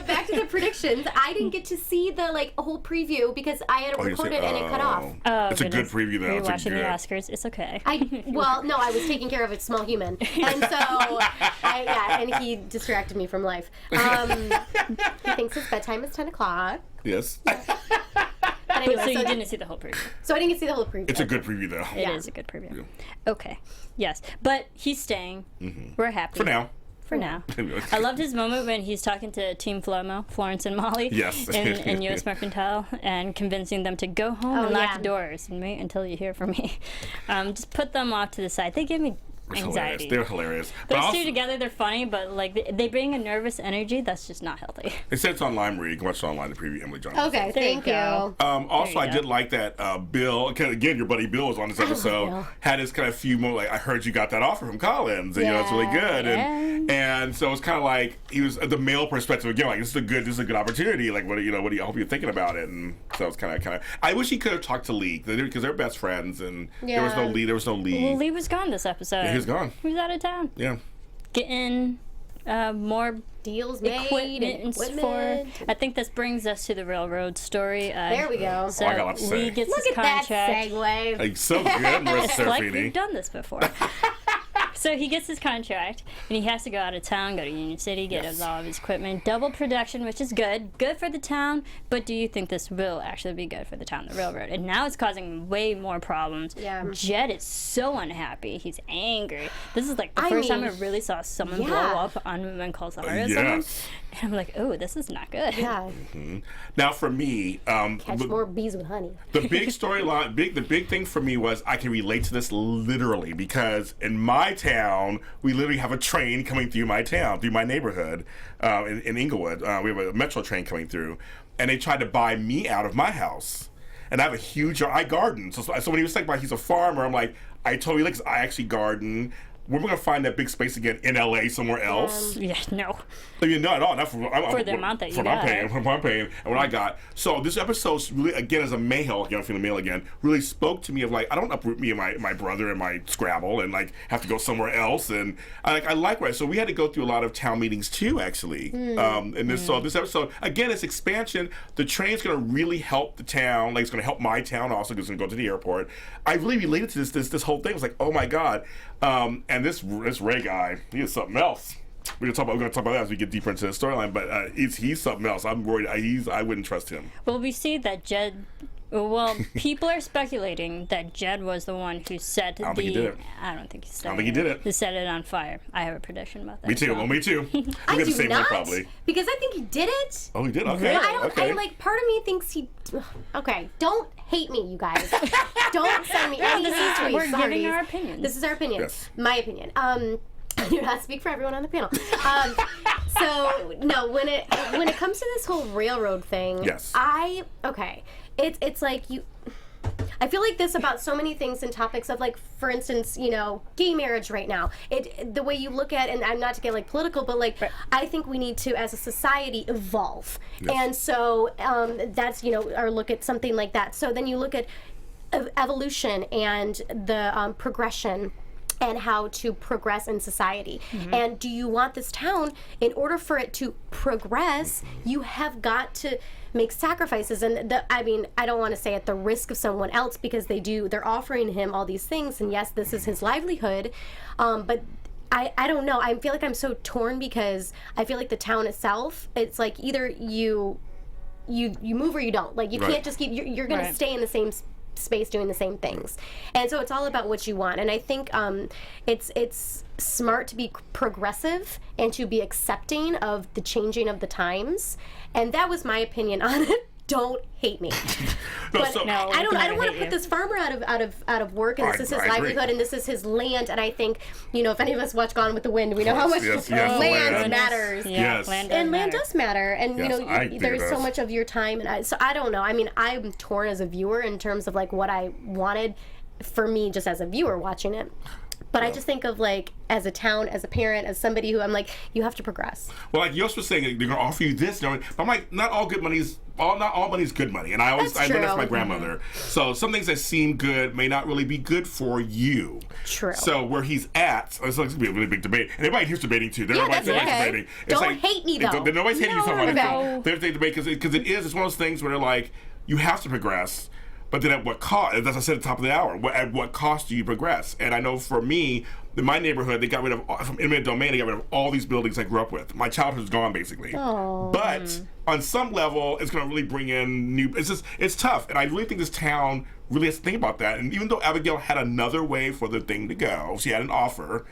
back to the predictions. I didn't get to see the whole preview because I had it recorded and it cut off. Oh, it's a good preview though. Are you watching the Oscars? It's okay. I was taking care of a small human, and so and he distracted me from life. He thinks his bedtime is 10 o'clock. Yes. Anyway, so you didn't see the whole preview. So I didn't get to see the whole preview. It's a good preview, though. It is a good preview. Okay. Yes. But he's staying. We're happy. For now. I loved his moment when he's talking to Team Flomo, Florence and Molly, in U.S. Mercantile, and convincing them to go home and lock the doors and wait until you hear from me. Just put them off to the side. They give me anxiety. They're hilarious. Those two together, they're funny, but like they bring a nervous energy that's just not healthy. It says it's online, Marie. You can watch it online to preview Emily Johnson. Okay, thank you. Also, I did like that Bill, again, your buddy Bill was on this episode, had his kind of few more, like, I heard you got that offer from Collins, and it's really good. And so it's kind of like, he was the male perspective again, like, this is a good opportunity, like, I hope you're thinking about it. And so it's kind of, I wish he could have talked to Lee, because they're best friends, and there was no Lee. Well, Lee was gone this episode. Yeah, he was gone. He was out of town. Yeah. Getting more deals made, equipment for. I think this brings us to the railroad story. There we go. So I got a lot to say. Lee gets Look his at contract. that segue. Like, so good, Marisa Serafini. Like we've done this before. So he gets his contract, and he has to go out of town, go to Union City, get all of his equipment. Double production, which is good for the town, but do you think this will actually be good for the town, the railroad? And now it's causing way more problems. Yeah. Jed is so unhappy. He's angry. This is like the first time I really saw someone blow up on Wynn Calls the Heart or someone. And I'm like, oh, this is not good. Yeah. Now, for me... catch more bees with honey. The big storyline, the big thing for me was I can relate to this literally, because in my town, we literally have a train coming through my town, through my neighborhood in Inglewood. We have a metro train coming through, and they tried to buy me out of my house. And I have a huge yard. I garden. So when he was talking about he's a farmer, I'm like, I totally like, I actually garden. We're going to find that big space again in LA somewhere else. Yeah, no. I mean, not at all. Not for the amount that you got. For what I'm paying and what I got. So this episode really, again, as a male, again, feeling male again, really spoke to me of like, I don't uproot me and my brother and my Scrabble and like have to go somewhere else. And I like what. So we had to go through a lot of town meetings too, actually. And so this episode, again, it's expansion. The train's going to really help the town. Like, it's going to help my town also because it's going to go to the airport. I really related to this whole thing. It was like, oh my God. And this Ray guy, he is something else. We're gonna talk about that as we get deeper into the storyline. But he's something else. I'm worried. I wouldn't trust him. Well, we see that Jed. Well, people are speculating that Jed was the one who set I don't think he did it. I don't think he set I don't think he did it. He set it on fire. I have a prediction about that. Me too. Well, me too. I the do same not, one, probably. because I think he did it. Oh, he did. Okay. Really? Okay. Part of me thinks he. Okay, don't hate me, you guys. Don't send me any tweets. We're giving our opinions. This is our opinion. Yes. My opinion. I do not speak for everyone on the panel. So no, when it comes to this whole railroad thing, yes. it's like you. I feel like this about so many things and topics of, like, for instance, you know, gay marriage right now. The way you look at, and I'm not to get like political, but like I think we need to, as a society, evolve. Yes. And so that's, you know, or look at something like that. So then you look at evolution and the progression and how to progress in society. And do you want this town, in order for it to progress, you have got to make sacrifices. And I mean, I don't want to say at the risk of someone else, because they're offering him all these things, and yes, this is his livelihood, but I don't know. I feel like I'm so torn, because I feel like the town itself, it's like either you move or you don't. Like, you can't just keep, you're going to stay in the same space doing the same things. And so it's all about what you want. And I think it's smart to be progressive and to be accepting of the changing of the times. And that was my opinion on it. Don't hate me. I don't want to put this farmer out of work, and this is his livelihood, and this is his land. And I think, you know, if any of us watch Gone with the Wind, we know how much land matters. Land does matter. And you know, there's so much of your time, and so I don't know. I mean, I'm torn as a viewer in terms of like what I wanted for me just as a viewer watching it. But I just think of, like, as a town, as a parent, as somebody who I'm like, you have to progress. Well, like Yost was saying, they're going to offer you this. But I'm like, not all money is good money. And I learned that from my grandmother. So some things that seem good may not really be good for you. True. So where he's at, it's going to be a really big debate. And everybody here's debating, too. That's okay. Don't hate me, though. Nobody's hating you talking about it. There's a debate, because it's one of those things where they're like, you have to progress. But then at what cost? As I said at the top of the hour, at what cost do you progress? And I know for me, in my neighborhood, they got rid of, from eminent domain, they got rid of all these buildings I grew up with. My childhood is gone, basically. Aww. But on some level, it's going to really bring in new, it's tough. And I really think this town really has to think about that. And even though Abigail had another way for the thing to go, she had an offer.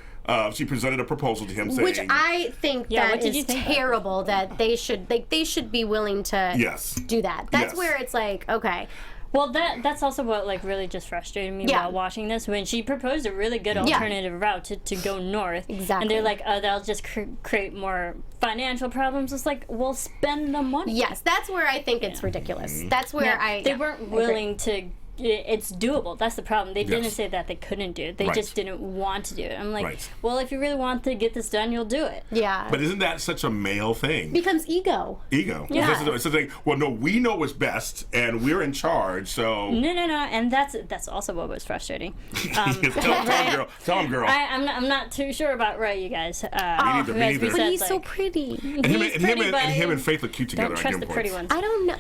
She presented a proposal to him saying... Which I think that is terrible, that they should be willing to do that. That's where it's like, okay... Well, that's also what like really just frustrated me while watching this, when she proposed a really good alternative route to go north. Exactly. And they're like, oh, that'll just create more financial problems. It's like, we'll spend the money. Yes, that's where I think it's ridiculous. That's where they weren't willing to. It's doable. That's the problem. They didn't say that they couldn't do it. They just didn't want to do it. I'm like, well, if you really want to get this done, you'll do it. Yeah. But isn't that such a male thing? It becomes ego. Ego. Yeah. It's like, well, no, we know what's best, and we're in charge, so... No. And that's also what was frustrating. Tell him, girl. I'm not too sure about Ray, you guys. Me neither. But he's so pretty. And him and Faith look cute together. Don't trust the pretty ones. I don't know.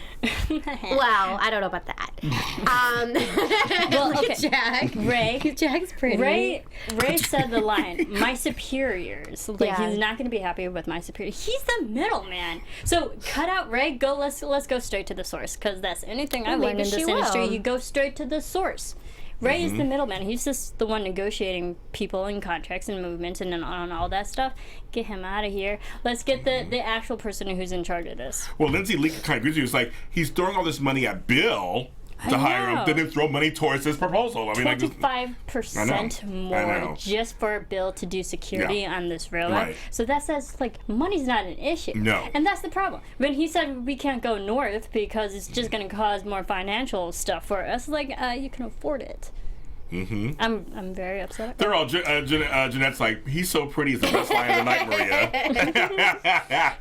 Well, I don't know about that. Well, okay. Jack. Jack's pretty. Ray said the line, "My superiors." Like he's not going to be happy with my superior. He's the middleman. So cut out Ray. Let's go straight to the source, because that's anything I've learned in this industry. You go straight to the source. Ray is the middleman. He's just the one negotiating people and contracts and movements and on all that stuff. Get him out of here. Let's get the actual person who's in charge of this. Well, Lindsay Lee kind of agrees with you. It's like he's throwing all this money at Bill to hire him, then throw money towards his proposal. I mean, 25% more just for Bill to do security on this railroad. Right. So that says, like, money's not an issue. No. And that's the problem. When he said we can't go north because it's just going to cause more financial stuff for us, like, you can afford it. Mm-hmm. I'm very upset. They're all Janette's like, he's so pretty, he's the best line of the night, Maria.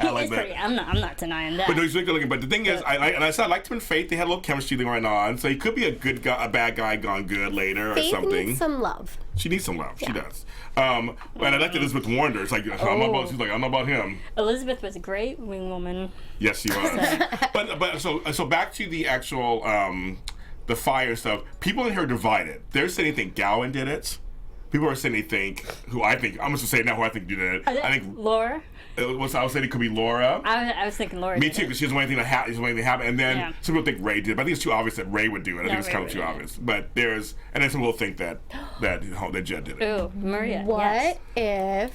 He is pretty. I'm not denying that. But no, he's really good looking. But the thing is, I said I liked him in Faith. They had a little chemistry going on, so he could be a good guy, a bad guy gone good later or something. Faith needs some love. She needs some love. Yeah. She does. And I liked Elizabeth warned her. It's like, she's like, I don't know about him. Elizabeth was a great wing woman. Yes, she was. but so back to the actual. The fire stuff. People in here are divided. They're saying they think Gowan did it. People are saying they think I'm just saying now who I think did it. I think Laura. I was saying it could be Laura. I was thinking Laura. Me too, because she doesn't want anything to happen. And then some people think Ray did, but I think it's too obvious that Ray would do it. I think it's kind of too obvious. But then some people think that Jed did it. Ooh, Maria. What if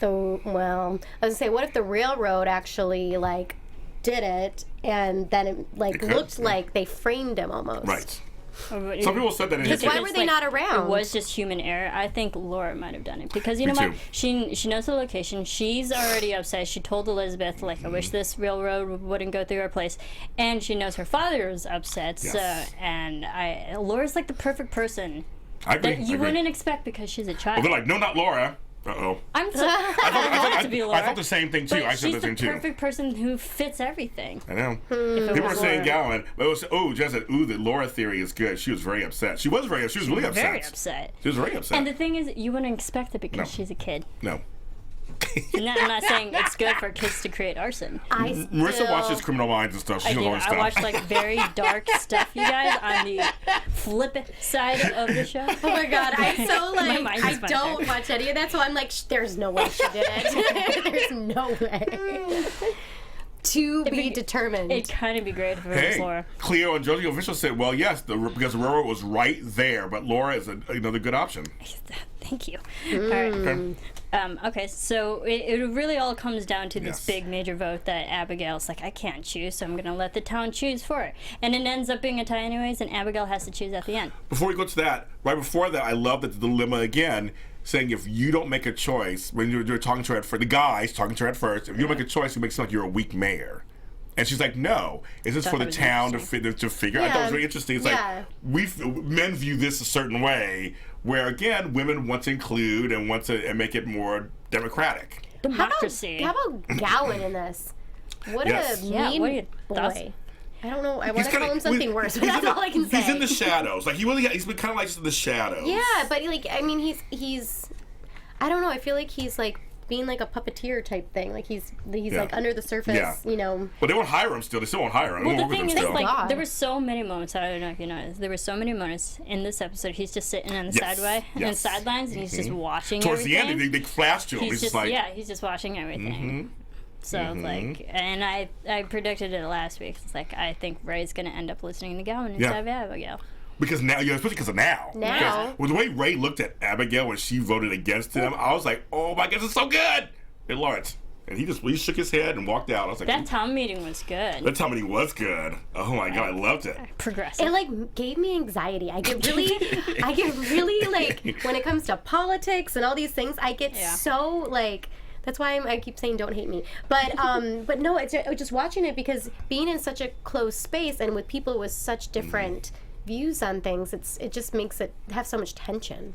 what if the railroad actually like did it, and then it looked like they framed him almost. Right. Some people said that in Because why were they not around? It was just human error. I think Laura might have done it because you Me know what? too. She knows the location. She's already upset. She told Elizabeth like, I wish this railroad wouldn't go through her place, and she knows her father is upset. Yes. So and Laura's like the perfect person I agree. that you wouldn't expect because she's a child. Well, they're like, no, not Laura. Uh-oh. I'm so I want it to be Laura. I thought the same thing, too. But I said she's the same, too. perfect person who fits everything. I know. If it People was were saying Laura. Gowan, but it was, Jess said, the Laura theory is good. She was very upset. She was really upset. Very upset. She was very upset. And the thing is, you wouldn't expect it because No. she's a kid. No. And I'm not saying it's good for kids to create arson. Marissa watches Criminal Minds and stuff. She I knows do. all this I stuff. watch like very dark stuff, you guys, on the flip side of the show. Oh my god, I'm so My like, mind I is my don't thing. watch any of that, so I'm like, there's no way she did it. There's no way. To be determined. It'd kind of be great if it was Hey, Laura. Cleo and Josie official said, well, yes, because the railroad was right there, but Laura is another good option. Thank you. All right. Okay, so it really all comes down to this Yes. big major vote that Abigail's like, I can't choose, so I'm going to let the town choose for it. And it ends up being a tie anyways, and Abigail has to choose at the end. Before we go to that, right before that, I love that the dilemma again, saying if you don't make a choice, when you're talking to her at first, the guy's talking to her at first, if you don't make a choice, it makes it sound like you're a weak mayor. And she's like, no, it's just That for the was town to interesting. figure. I thought it was really interesting. It's Yeah. like, men view this a certain way, where again, women want to include and want to and make it more democratic. Democracy. How about Gowan in this? What Yes. a Yeah, mean what are your thoughts? boy. I don't know. I want to kinda- call him something worse, but that's all I can say. He's in the shadows. Like he's been kind of like just in the shadows. Yeah, but like, I mean, he's. I don't know. I feel like he's like being like a puppeteer type thing. Like he's like under the surface. Yeah. You know. But they won't hire him still. They still won't hire him. Well, They the won't work thing with is, him still. like, God. there were so many moments. I don't know if you noticed. There were so many moments in this episode. He's just sitting on the Yes, sideway and yes. sidelines, and he's just watching. Towards the everything. end, they flash to him. He's just like, he's just watching everything. So like, and I predicted it last week. It's like I think Ray's gonna end up listening to Gowan instead of Abigail. Because now, especially because of now. Now. Because with the way Ray looked at Abigail when she voted against him, I was like, oh my God, this is so good. Hey, Lawrence. And he shook his head and walked out. I was like, That town meeting was good. that time he was good. Oh my God, I loved it. Progressive. It like gave me anxiety. I get really like when it comes to politics and all these things. I get so like. That's why I keep saying don't hate me. But no, it's just watching it because being in such a closed space and with people with such different views on things, it just makes it have so much tension.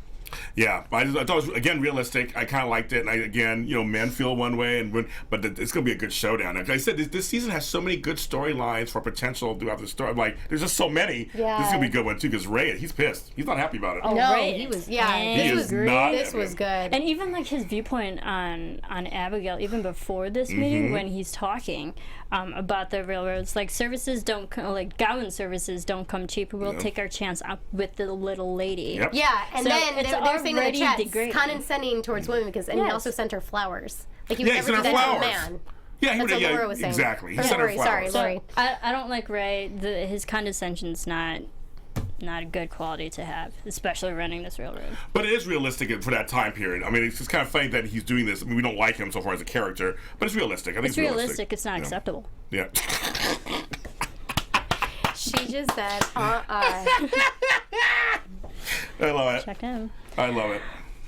Yeah, I thought it was, again, realistic. I kind of liked it. And men feel one way, but it's going to be a good showdown. Like I said, this season has so many good storylines for potential throughout the story. Like, there's just so many. Yeah. This is going to be a good one, too, because Ray, he's pissed. He's not happy about it. Oh, No, Ray he was is He this is was not this happy. was good. And even like his viewpoint on Abigail, even before this meeting, when he's talking about the railroads, like services don't like Gowan services don't come cheap. We'll take our chance up with the little lady. Yep. Yeah, and So then it's they're saying in the already chat, degrading. condescending towards women and he Yes. also sent her flowers. Like he Yeah, would he never sent do her that to a flowers. man. Yeah, he That's would. what Laura was saying. Exactly. He Or sent her Lori, sorry, flowers. Lori. I don't like Ray. His condescension's not a good quality to have, especially running this railroad. But it is realistic for that time period. I mean, it's just kind of funny that he's doing this. I mean, we don't like him so far as a character, but it's realistic. I think It's realistic. It's not acceptable. Yeah. She just said, I love it. Check him. I love it.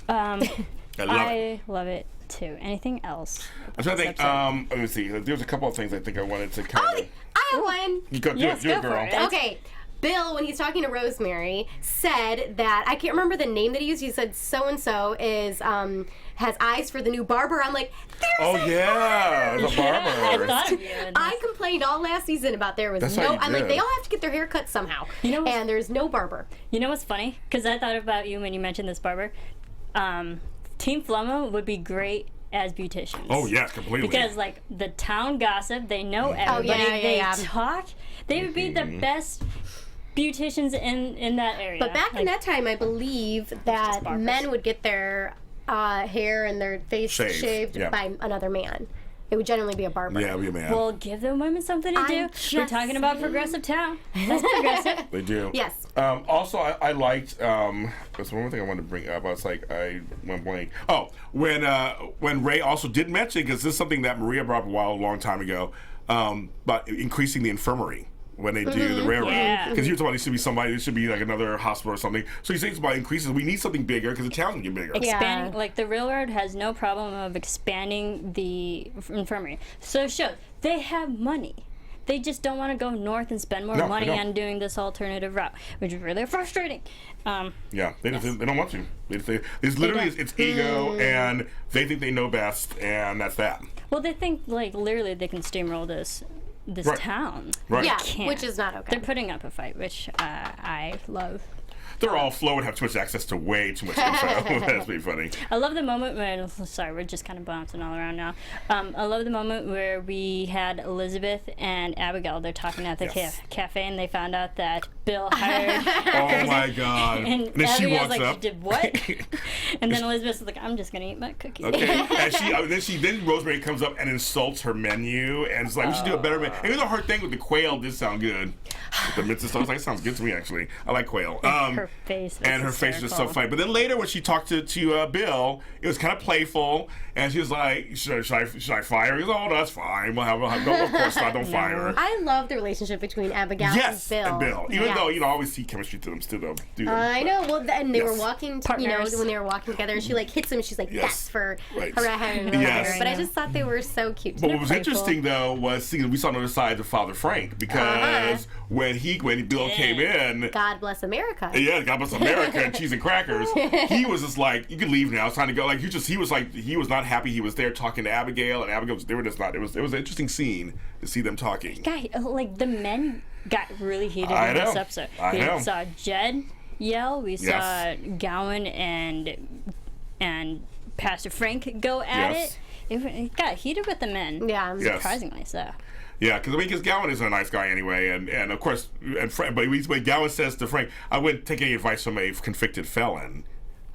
I love it. I love it too. Anything else? I'm trying to think. episode? Let me see. There's a couple of things I think I wanted to kind of. I have one. You go, do Yes, it, do it, go for girl. it. Okay. Bill, when he's talking to Rosemary, said that I can't remember the name that he used. He said so and so is has eyes for the new barber. I'm like, there's Oh a yeah, the I barber. thought of you. in I this. complained all last season about there was That's no. how you I'm like, did. they all have to get their hair cut somehow, You know what's- and there's no barber. You know what's funny? Because I thought about you when you mentioned this barber. Team Flummo would be great as beauticians. Oh yes, completely. Because like the town gossip, they know everybody. yeah. They talk. They would be the best beauticians in that area. But back in that time, I believe that barbers. men would get their hair and their face Shaved, yeah. by another man. It would generally be a barber. yeah, we man. Well, give the women something to do. I'm We're just talking about progressive town. That's progressive. They do. Yes. Also, I liked. There's one more thing I wanted to bring up. I was like, I went blank. Oh, when Ray also did mention, because this is something that Maria brought up a long time ago, about increasing the infirmary. when they do the railroad. Yeah. Because he was talking about there should be somebody, there should be like another hospital or something. So he thinks about increases. We need something bigger because the town's gonna get bigger. Expanding, like the railroad has no problem of expanding the infirmary. So it shows they have money. They just don't want to go north and spend more money on doing this alternative route, which is really frustrating. Yeah, they don't want to. It's literally it's ego, and they think they know best, and that's that. Well, they think like literally they can steamroll this town. Right. Yeah, Can't. which is not okay. They're putting up a fight, which I love. They're all slow and have too much access to way too much info. That's pretty funny. I love the moment when, sorry, we're just kind of bouncing all around now. I love the moment where we had Elizabeth and Abigail. They're talking at the cafe, and they found out that Bill hired. Oh my God! And then she Abigail's walks like, up. "You did what?" And then Elizabeth's like, "I'm just gonna eat my cookies." Okay, and then Rosemary comes up and insults her menu, and it's like we should do a better menu. Even though her thing with the quail did sound good, with the mince and stuff, like, sounds good to me actually. I like quail. Her face. And her face was so funny. But then later when she talked to Bill, it was kind of playful, and she was like, should I fire her? He goes, oh, that's fine. We'll have no, of course not, don't fire her. I love the relationship between Abigail and Bill. Even though, I always see chemistry to them still, though. I know. Well, and they were walking, Partners. when they were walking together, and she like hits him, and she's like, that's for Right. her having a Yes. But I just thought they were so cute. But what was interesting though was seeing we saw on the other side of Father Frank because when Bill came in, God bless America. yeah, God bless America and cheese and crackers. He was just like, you can leave now. It's time to go. Like he was not happy. He was there talking to Abigail, and Abigail they were just not. It was an interesting scene to see them talking. Guy, like the men got really heated I in know. this episode. I We know. saw Jed yell. We saw Gowan and Pastor Frank go at Yes. it. It got heated with the men. Yeah. Yes. Surprisingly so. Yeah, because Gowan isn't a nice guy anyway, and of course, but when Gowan says to Frank, "I wouldn't take any advice from a convicted felon,"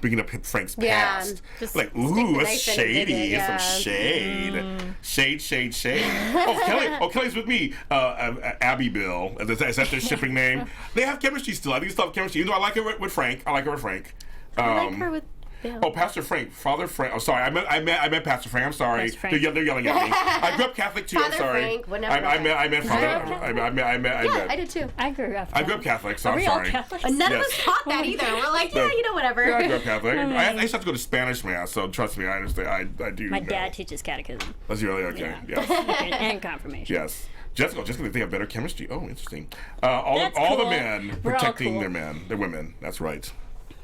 bringing up Frank's past, just like, stick the ooh, it's knife in and dig shady, it, it's some shade, shade. Oh, Kelly's with me. Abby Bill, is that their shipping name? They have chemistry still. I think they still have chemistry. Even though I like her with Frank. I like her with Frank. I like her with Bill. Oh, Pastor Frank, Father Frank. Oh, sorry, I meant Pastor Frank. I'm sorry. Pastor Frank. They're yelling at me. I grew up Catholic too. I'm Father sorry. Frank, whatever. I meant Father. Yeah, I did too. I grew up. I grew up Catholic, so Are I'm we all sorry. Catholics? None of Yes. us taught that either. We're like, yeah, whatever. I grew up Catholic. I used to have to go to Spanish mass, so trust me, I understand. I do. My know. dad teaches catechism That's really okay. Yeah. Yes. and confirmation. Yes. Jessica, they have better chemistry. Oh, interesting. All That's the cool. men We're all protecting cool. their women. That's right.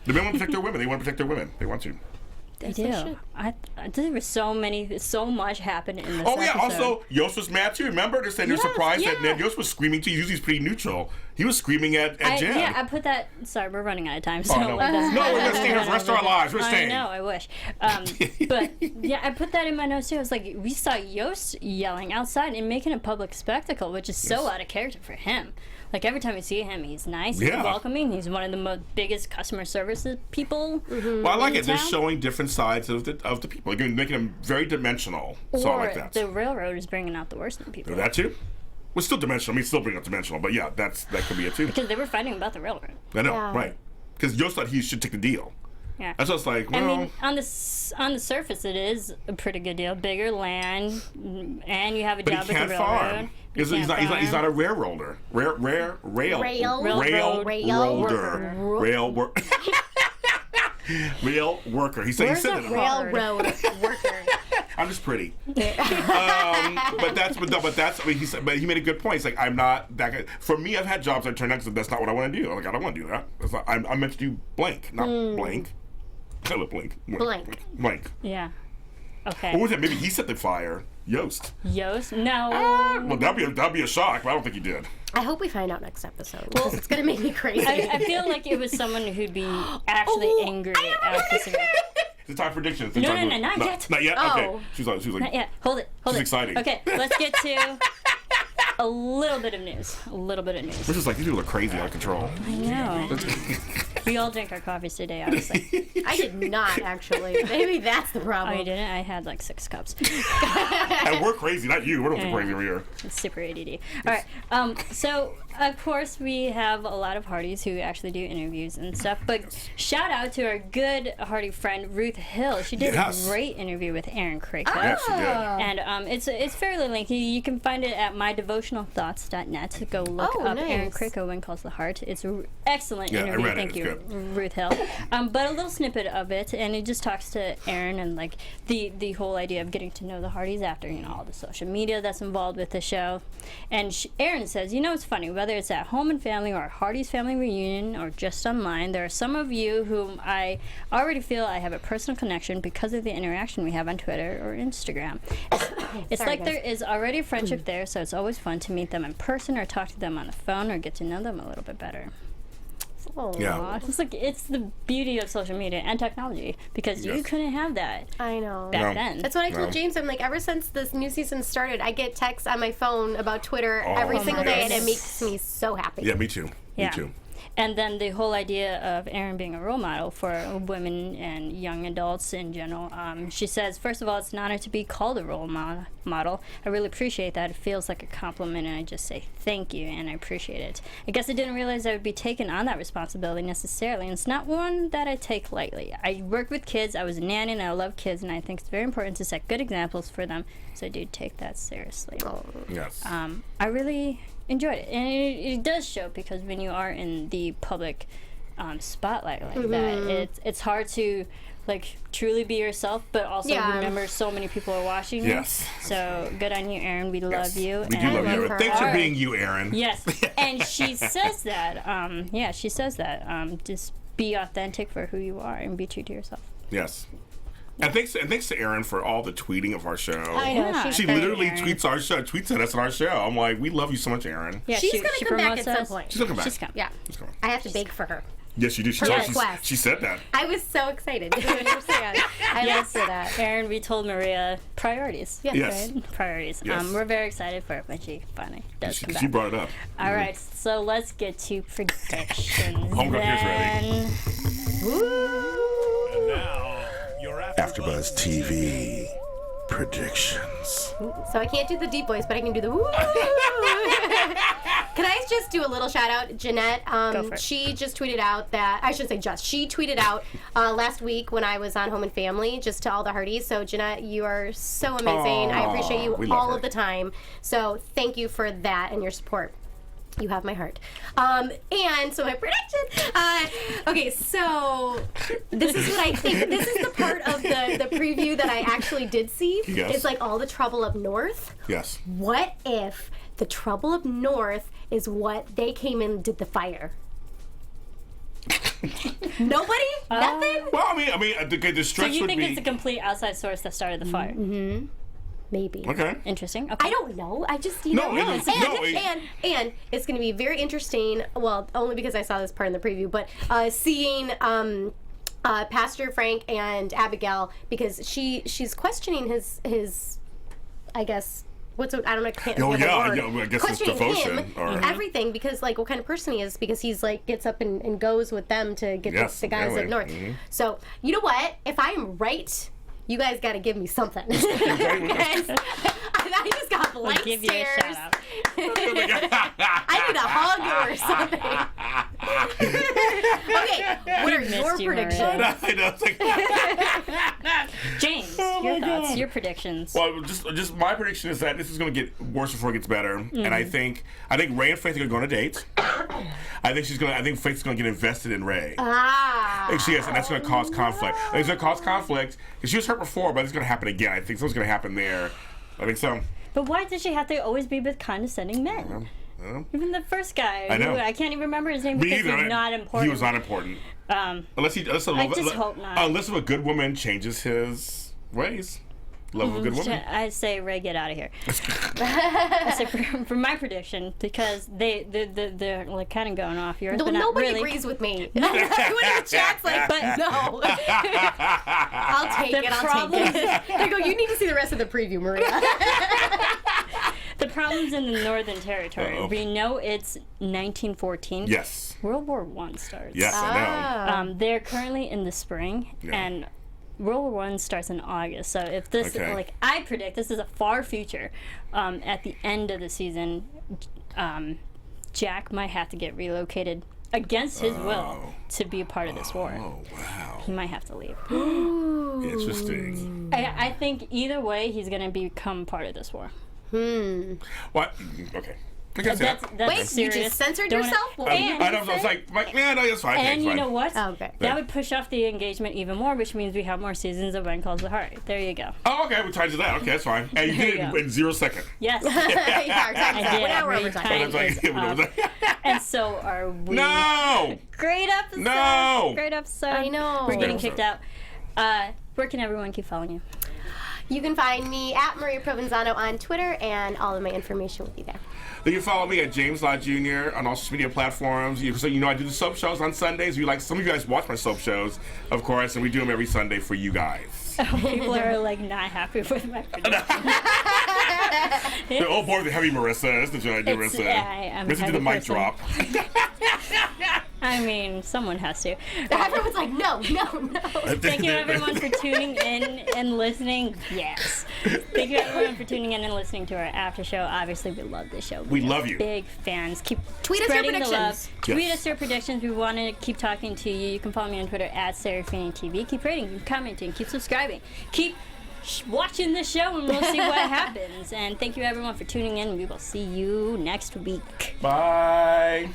The men want to protect their women. They want to protect their women. They want to. They do. There was so much happened in this Oh yeah. episode. Also, Yost was mad too. Remember, they're saying they're Yes, surprised that yeah. Yost was screaming too. Usually he's pretty neutral. He was screaming at Jen. Yeah, I put that. Sorry, we're running out of time. So Oh, no. No, we're gonna stay here for the rest of our lives. We're staying. I know, I wish. But yeah, I put that in my notes too. I was like, we saw Yost yelling outside and making a public spectacle, which is so out of character for him. Like every time we see him, he's nice, he's Yeah. welcoming. He's one of the biggest customer services people. Well, I like in it. They're town. showing different sides of the people. Again, making them very dimensional. So I Or like that. the railroad is bringing out the worst in people. That too. Well, still dimensional. I mean, still bring up dimensional. But yeah, that could be it too. Because they were fighting about the railroad. I know, Yeah. right? Because Yost thought he should take the deal. Yeah. That's just like, I well, mean, on the surface, it is a pretty good deal. Bigger land, and you have a but job he at can't the farm. railroad. He's not a railroader. Rail worker. He said Where's it. the Railroad worker. I'm just pretty. But that's. I mean, but he made a good point. He's like, I'm not that guy. For me, I've had jobs that turned out because that's not what I want to do. I'm like, I don't want to do that. That's not, I'm meant to do blank, not blank. I love blank. Blank. Yeah. Okay. Or was that? Maybe he set the fire. Yost. Yost? No. Well, that'd be a shock, but I don't think he did. I hope we find out next episode because it's gonna make me crazy. I feel like it was someone who'd be actually angry at this event. It's a time prediction. No, not yet. Not yet. Oh. Okay. She's like. Not yet. Hold it. This is exciting. Okay, let's get to a little bit of news. We're just like, these people are crazy, out of control. I know. We all drank our coffees today, obviously. I did not, actually. Maybe that's the problem. Oh, you didn't? I had like 6 cups. And we're crazy, not you. We're not crazy over here. It's super ADD. All right. So, of course, we have a lot of Hearties who actually do interviews and stuff. But shout out to our good Heartie friend, Ruth Hill. She did a great interview with Erin Krakow. Yes, she did. And it's fairly lengthy. You can find it at mydevotionalthoughts.net. Go look up Erin Krakow, Wynn Calls the Heart. It's an excellent interview. I read Thank it. you, Ruth Hill. But a little snippet of it, and it just talks to Erin and like the whole idea of getting to know the Hearties after all the social media that's involved with the show. And Erin says, it's funny, whether it's at home and family or a Hearties family reunion or just online, there are some of you whom I already feel I have a personal connection because of the interaction we have on Twitter or Instagram. It's like there is already a friendship there, so it's always fun to meet them in person or talk to them on the phone or get to know them a little bit better. Yeah. It's the beauty of social media and technology because you couldn't have that I know. back then. That's what I told James. I'm like, ever since this new season started, I get texts on my phone about Twitter every single day, and it makes me so happy. Yeah, me too. Yeah. Me too. And then the whole idea of Erin being a role model for women and young adults in general. She says, first of all, it's an honor to be called a role model. I really appreciate that. It feels like a compliment, and I just say thank you, and I appreciate it. I guess I didn't realize I would be taking on that responsibility necessarily, and it's not one that I take lightly. I work with kids. I was a nanny, and I love kids, and I think it's very important to set good examples for them, so I do take that seriously. Yes. I really enjoyed it, and it does show because when you are in the public spotlight like that, it's hard to like truly be yourself, but also remember so many people are watching you. Yes. So good on you, Erin. We love you. We do love you, Erin. Thanks for being you, Erin. Yes, and she says that. She says that. Just be authentic for who you are and be true to yourself. Yes. And thanks to Erin for all the tweeting of our show. I know. Yeah. She literally tweets at us on our show. I'm like, we love you so much, Erin. Yeah, She's going to come back at some us. point. She's gonna come back. She's coming. Yeah. She's coming. I have to bake for her. Yes, you do. She said that. I was so excited. You don't understand. I Yes, loved that. Erin, we told Maria priorities. Yes. Right? Priorities. Yes. We're very excited for it when she finally does come back. She brought it up. All right, so let's get to predictions. Homework is ready. And now, your AfterBuzz TV predictions. So I can't do the deep voice, but I can do the woo. Can I just do a little shout out? Janette, Go for it. she just tweeted out that, I shouldn't say just, she tweeted out last week when I was on Home and Family, just to all the Hearties. So Janette, you are so amazing. I appreciate you we love all her. of the time. So thank you for that and your support. You have my heart. And so my prediction. Okay, so this is what I think. This is the part of the preview that I actually did see. Yes. It's like all the trouble up north. Yes. What if the trouble up north is what they came in and did the fire? Nobody? Nothing? Well, I mean, the So stretch you would think be. it's a complete outside source that started the fire? Maybe. Okay. Interesting. Okay. I don't know. I just, No, know. it is- no, it- And it's going to be very interesting. Well, only because I saw this part in the preview, but seeing Pastor Frank and Abigail, because she's questioning his I guess. I don't know. I can't Oh, remember the yeah, word. yeah, I guess it's Questioning devotion, him, or- everything, because like what kind of person he is, because he's like gets up and goes with them to get Yes, the guys apparently. up north. Mhm. So you know what? If I am right, you guys got to give me something. Because I just got blank I'll give you a stares. shout out. I need a hug or something. Okay, what are missed your you, predictions? Maria. I know. It's like, James, Oh your my thoughts, God. your predictions. well, just my prediction is that this is going to get worse before it gets better, and I think Ray and Faith are going to go on a date. I think Faith's going to get invested in Ray. And she is, and that's going to cause conflict. And it's going to cause conflict because she was hurt before, but it's going to happen again. I think something's going to happen there. I think so. But why does she have to always be with condescending men? Even the first guy, I know. who I can't even remember his name Me because either. he's not important. He was not important. Unless I just hope not. Unless a good woman changes his ways. Love of a good woman. I say Ray, get out of here. I say for my prediction, because they're like kind of going off yours, No, but not nobody really. agrees with me. Everyone in the chat's like, But- no. I'll take The it. I'll problem- take it. They go, you need to see the rest of the preview, Maria. The problem's in the Northern Territory. Uh-oh. We know it's 1914. Yes. World War I starts. Yes, I know. They're currently in the spring, and World War I starts in August. So if this, like I predict, this is a far future. At the end of the season, Jack might have to get relocated against his will to be a part of this war. Oh, wow. He might have to leave. Interesting. I think either way, he's going to become part of this war. What? Okay. I guess That's Wait, serious. you just censored Don't yourself? I was like, yeah, no, it's fine. And it's you fine. know what? Oh, okay. That would push off the engagement even more, which means we have more seasons of Wynn Calls the Heart. There you go. Oh, okay, we tied to that. Okay, that's fine. And you There did you it go. in 0 seconds. Yes. Yeah, did. we're not Every overtime. time. And so are we. No! Great episode. No! Great episode. I know. We're getting Great kicked out. Where can everyone keep following you? You can find me at Maria Provenzano on Twitter, and all of my information will be there. You can follow me at James Lott Jr. on all social media platforms. So I do the soap shows on Sundays. Some of you guys watch my soap shows, of course, and we do them every Sunday for you guys. People are like not happy with my prediction. Oh boy, the heavy Marissa. That's the joke I do, Marissa. I'm Marissa did the mic drop. I mean, someone has to. Everyone's like, no. Thank you everyone for tuning in and listening. Yes. Thank you everyone for tuning in and listening to our after show. Obviously, we love this show. We love you. Big fans. Keep Tweet us your spreading the love. predictions. Tweet Yes. us your predictions. We want to keep talking to you. You can follow me on Twitter at Serafini TV. Keep rating, keep commenting, keep subscribing. Keep watching the show and we'll see what happens. And thank you everyone for tuning in. We will see you next week. Bye.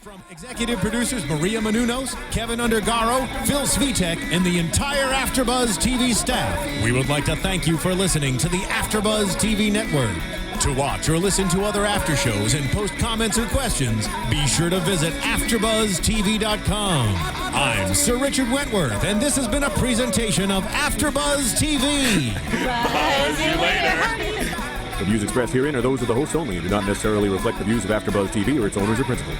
From executive producers Maria Menounos, Kevin Undergaro, Phil Svitek, and the entire AfterBuzz TV staff, we would like to thank you for listening to the AfterBuzz TV network. To watch or listen to other after shows and post comments or questions, be sure to visit AfterBuzzTV.com. I'm Sir Richard Wentworth, and this has been a presentation of AfterBuzz TV. Bye. See you later. The views expressed herein are those of the hosts only and do not necessarily reflect the views of AfterBuzz TV or its owners or principals.